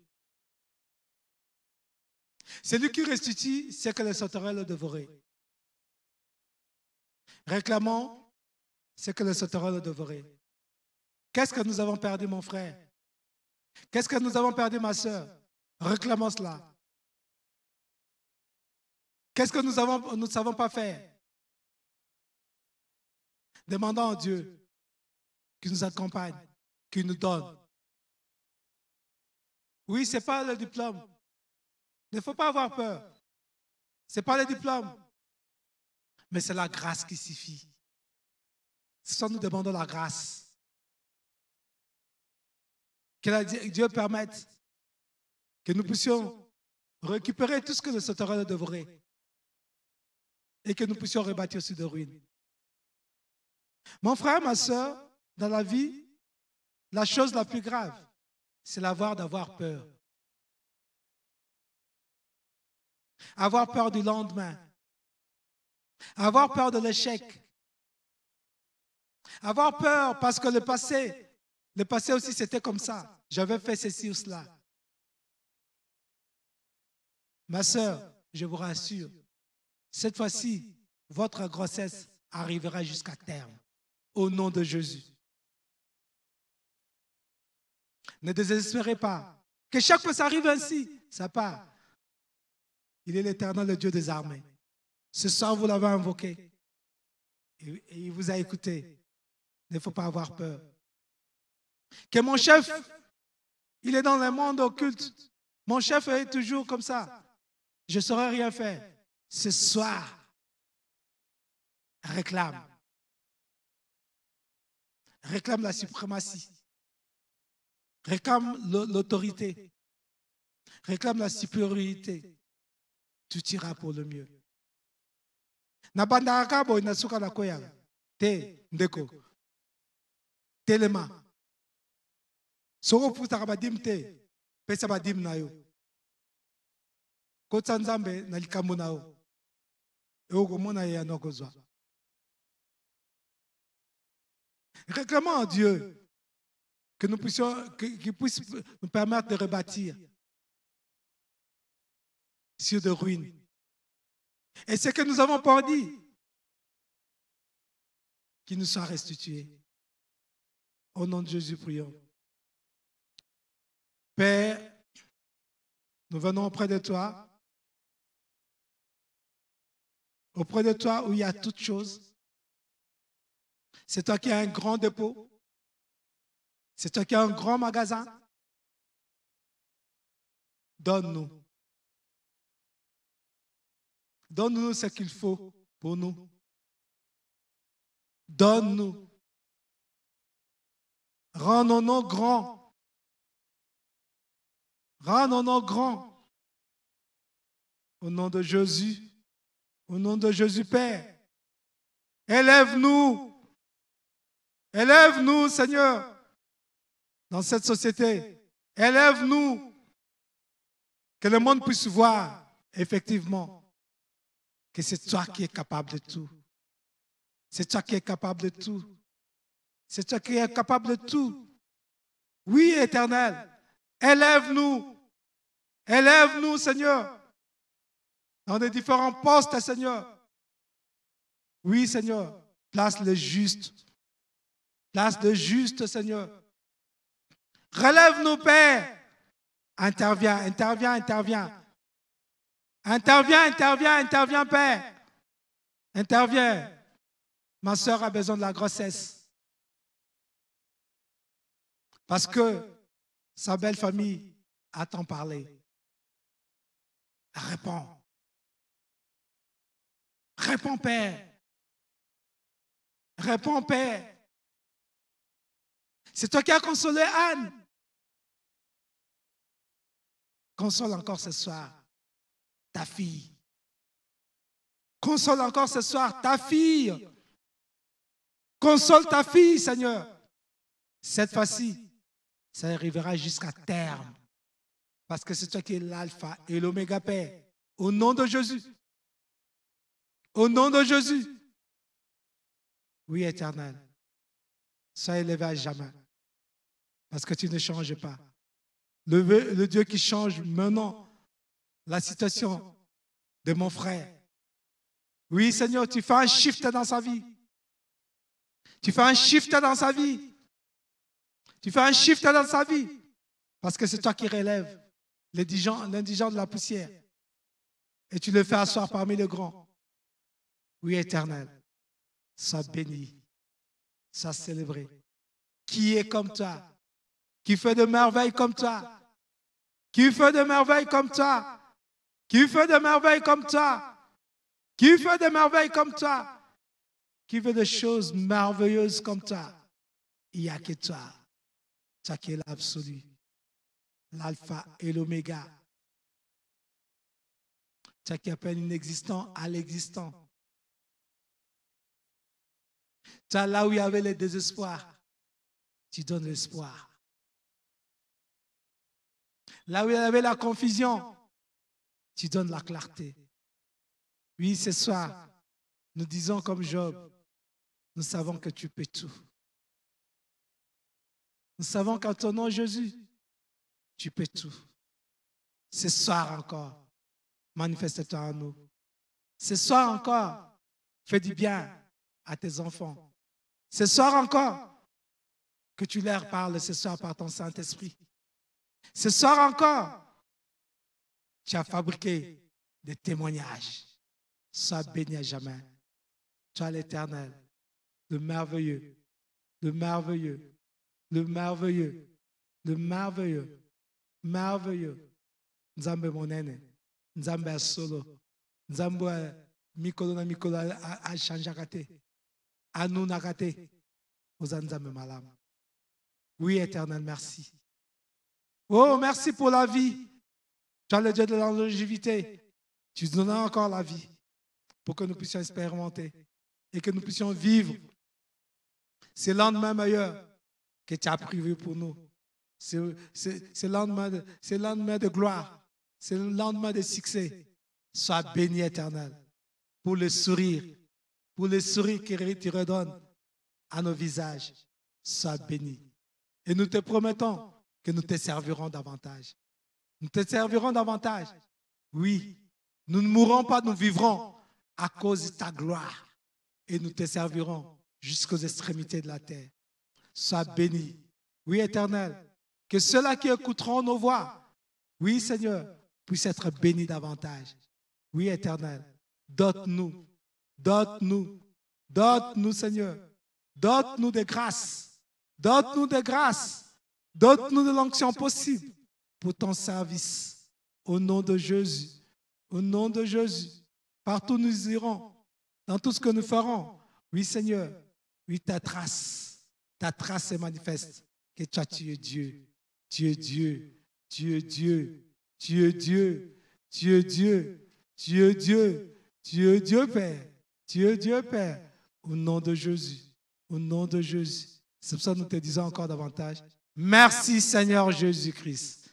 C'est lui qui restitue ce que les sauterelles ont dévoré. Réclamons ce que les sauterelles ont dévoré. Qu'est-ce que nous avons perdu, mon frère? Qu'est-ce que nous avons perdu, ma soeur? Réclamons cela. Qu'est-ce que nous ne savons pas faire? Demandons à Dieu qui nous accompagne, qui nous donne. Oui, ce n'est pas le diplôme. Il ne faut pas avoir peur. Ce n'est pas le diplôme. Mais c'est la grâce qui suffit. Ce soir, nous demandons la grâce. Que Dieu permette que nous puissions récupérer tout ce que le sauterelle a dévoré et que nous puissions rebâtir sur des ruines. Mon frère, ma soeur, dans la vie, la chose la plus grave, c'est d'avoir peur. Avoir peur du lendemain. Avoir peur de l'échec. Avoir peur parce que le passé aussi c'était comme ça. J'avais fait ceci ou cela. Ma soeur, je vous rassure, cette fois-ci, votre grossesse arrivera jusqu'à terme. Au nom de Jésus. Ne désespérez pas. Que chaque fois ça arrive ainsi, ça part. Il est l'Éternel, le Dieu des armées. Ce soir, vous l'avez invoqué. Et il vous a écouté. Il ne faut pas avoir peur. Que mon chef, il est dans le monde occulte. Mon chef est toujours comme ça. Je ne saurais rien faire. Ce soir, réclame. Réclame la suprématie. Réclame l'autorité. Réclame la supériorité. Tout ira pour le mieux. Nabandaka boy nasuka na koya. Te ndeko. Telema. Soko putaka badim te. Pesa badim na yo. Kotsa nzambe na likambo na yo. Eko mona ya nokozwa. Réclamons à Dieu que nous puissions, qu'il puisse nous permettre de rebâtir sur des ruines. Et ce que nous avons pas dit, qu'il nous soit restitué. Au nom de Jésus, prions. Père, nous venons auprès de toi où il y a toutes choses. C'est toi qui as un grand dépôt. C'est toi qui as un grand magasin. Donne-nous. Donne-nous ce qu'il faut pour nous. Donne-nous. Rends nos noms grands. Rends nos noms grands. Au nom de Jésus. Au nom de Jésus, Père. Élève-nous. Élève-nous, Seigneur, dans cette société. Élève-nous. Que le monde puisse voir, effectivement, que c'est toi qui es capable de tout. C'est toi qui es capable de tout. C'est toi qui es capable de tout. Oui, Éternel, élève-nous. Élève-nous, Seigneur, dans les différents postes, Seigneur. Oui, Seigneur, place le juste. Place le juste, Seigneur. Relève-nous, Père. Interviens, interviens, interviens. Interviens, interviens, interviens, Père. Interviens. Ma soeur a besoin de la grossesse. Parce que sa belle famille a tant parlé. Réponds. Réponds, Père. Réponds, Père. C'est toi qui as consolé Anne. Console encore ce soir ta fille. Console encore ce soir ta fille. Console ta fille, Seigneur. Cette fois-ci, ça arrivera jusqu'à terme. Parce que c'est toi qui es l'alpha et l'oméga, Père. Au nom de Jésus. Au nom de Jésus. Oui, Éternel. Sois élevé à jamais. Parce que tu ne changes pas. Le Dieu qui change maintenant la situation de mon frère. Oui, Seigneur, tu fais un shift dans sa vie. Tu fais un shift dans sa vie. Tu fais un shift dans sa vie. Parce que c'est toi qui relèves l'indigent de la poussière. Et tu le fais asseoir parmi les grands. Oui, Éternel, sois béni, sois célébré. Qui est comme toi? Qui fait de merveilles comme toi? Qui fait de merveilles comme toi? Qui fait de merveilles comme toi? Qui fait de merveilles comme toi? Qui fait de choses merveilleuses comme toi? Il n'y a que toi. Toi qui es l'absolu, l'alpha et l'oméga. Toi qui appelles l'inexistant à l'existant. Toi là où il y avait le désespoir, tu donnes l'espoir. Là où il y avait la confusion, tu donnes la clarté. Oui, ce soir, nous disons comme Job, nous savons que tu peux tout. Nous savons qu'en ton nom, Jésus, tu peux tout. Ce soir encore, manifeste-toi en nous. Ce soir encore, fais du bien à tes enfants. Ce soir encore, que tu leur parles ce soir par ton Saint-Esprit. Ce soir encore, tu as fabriqué des témoignages. Sois béni à jamais. Toi l'Éternel, le merveilleux, le merveilleux, le merveilleux, le merveilleux, merveilleux. Nzambe monene, Nzambe a solo, Nzambe a mikolo na mikolo a chanjakate, a nous nakate, aux Nzambe malam. Oui, Éternel, merci. Oh, merci pour la vie. Tu as le Dieu de la longévité. Tu nous donnes encore la vie pour que nous puissions expérimenter et que nous puissions vivre ces lendemains meilleurs que tu as prévu pour nous. C'est le lendemain de gloire. C'est le lendemain de succès. Sois béni, Éternel, pour le sourire que tu redonnes à nos visages. Sois béni. Et nous te promettons que nous te servirons davantage. Nous te servirons davantage. Oui, nous ne mourrons pas, nous vivrons à cause de ta gloire. Et nous te servirons jusqu'aux extrémités de la terre. Sois béni. Oui, Éternel, que ceux-là qui écouteront nos voix, oui, Seigneur, puissent être bénis davantage. Oui, Éternel, dote-nous, dote-nous, dote-nous, Seigneur, dote-nous de grâce, dote-nous de grâce, dote-nous de l'onction possible pour ton service. Au nom de Jésus, au nom de Jésus, partout nous irons, dans tout ce que nous ferons. Oui, Seigneur, oui, ta trace est manifeste, que toi, tu es Dieu, tu es Dieu, tu es Dieu, tu es Dieu, tu es Dieu, tu es Dieu, tu es Dieu, Père, tu es Dieu, Père, au nom de Jésus, au nom de Jésus. C'est pour ça que nous te disons encore davantage. Merci, Seigneur Jésus-Christ.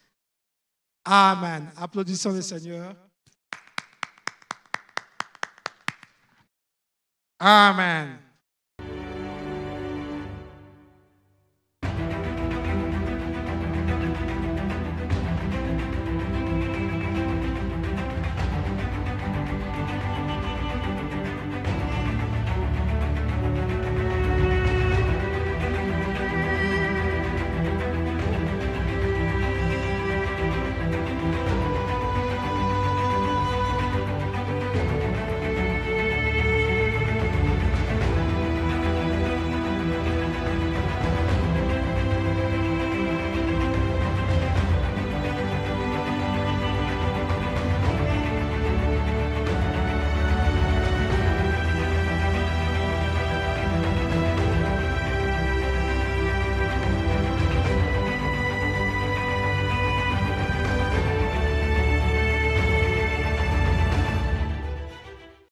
Amen. Applaudissons le Seigneur. Amen.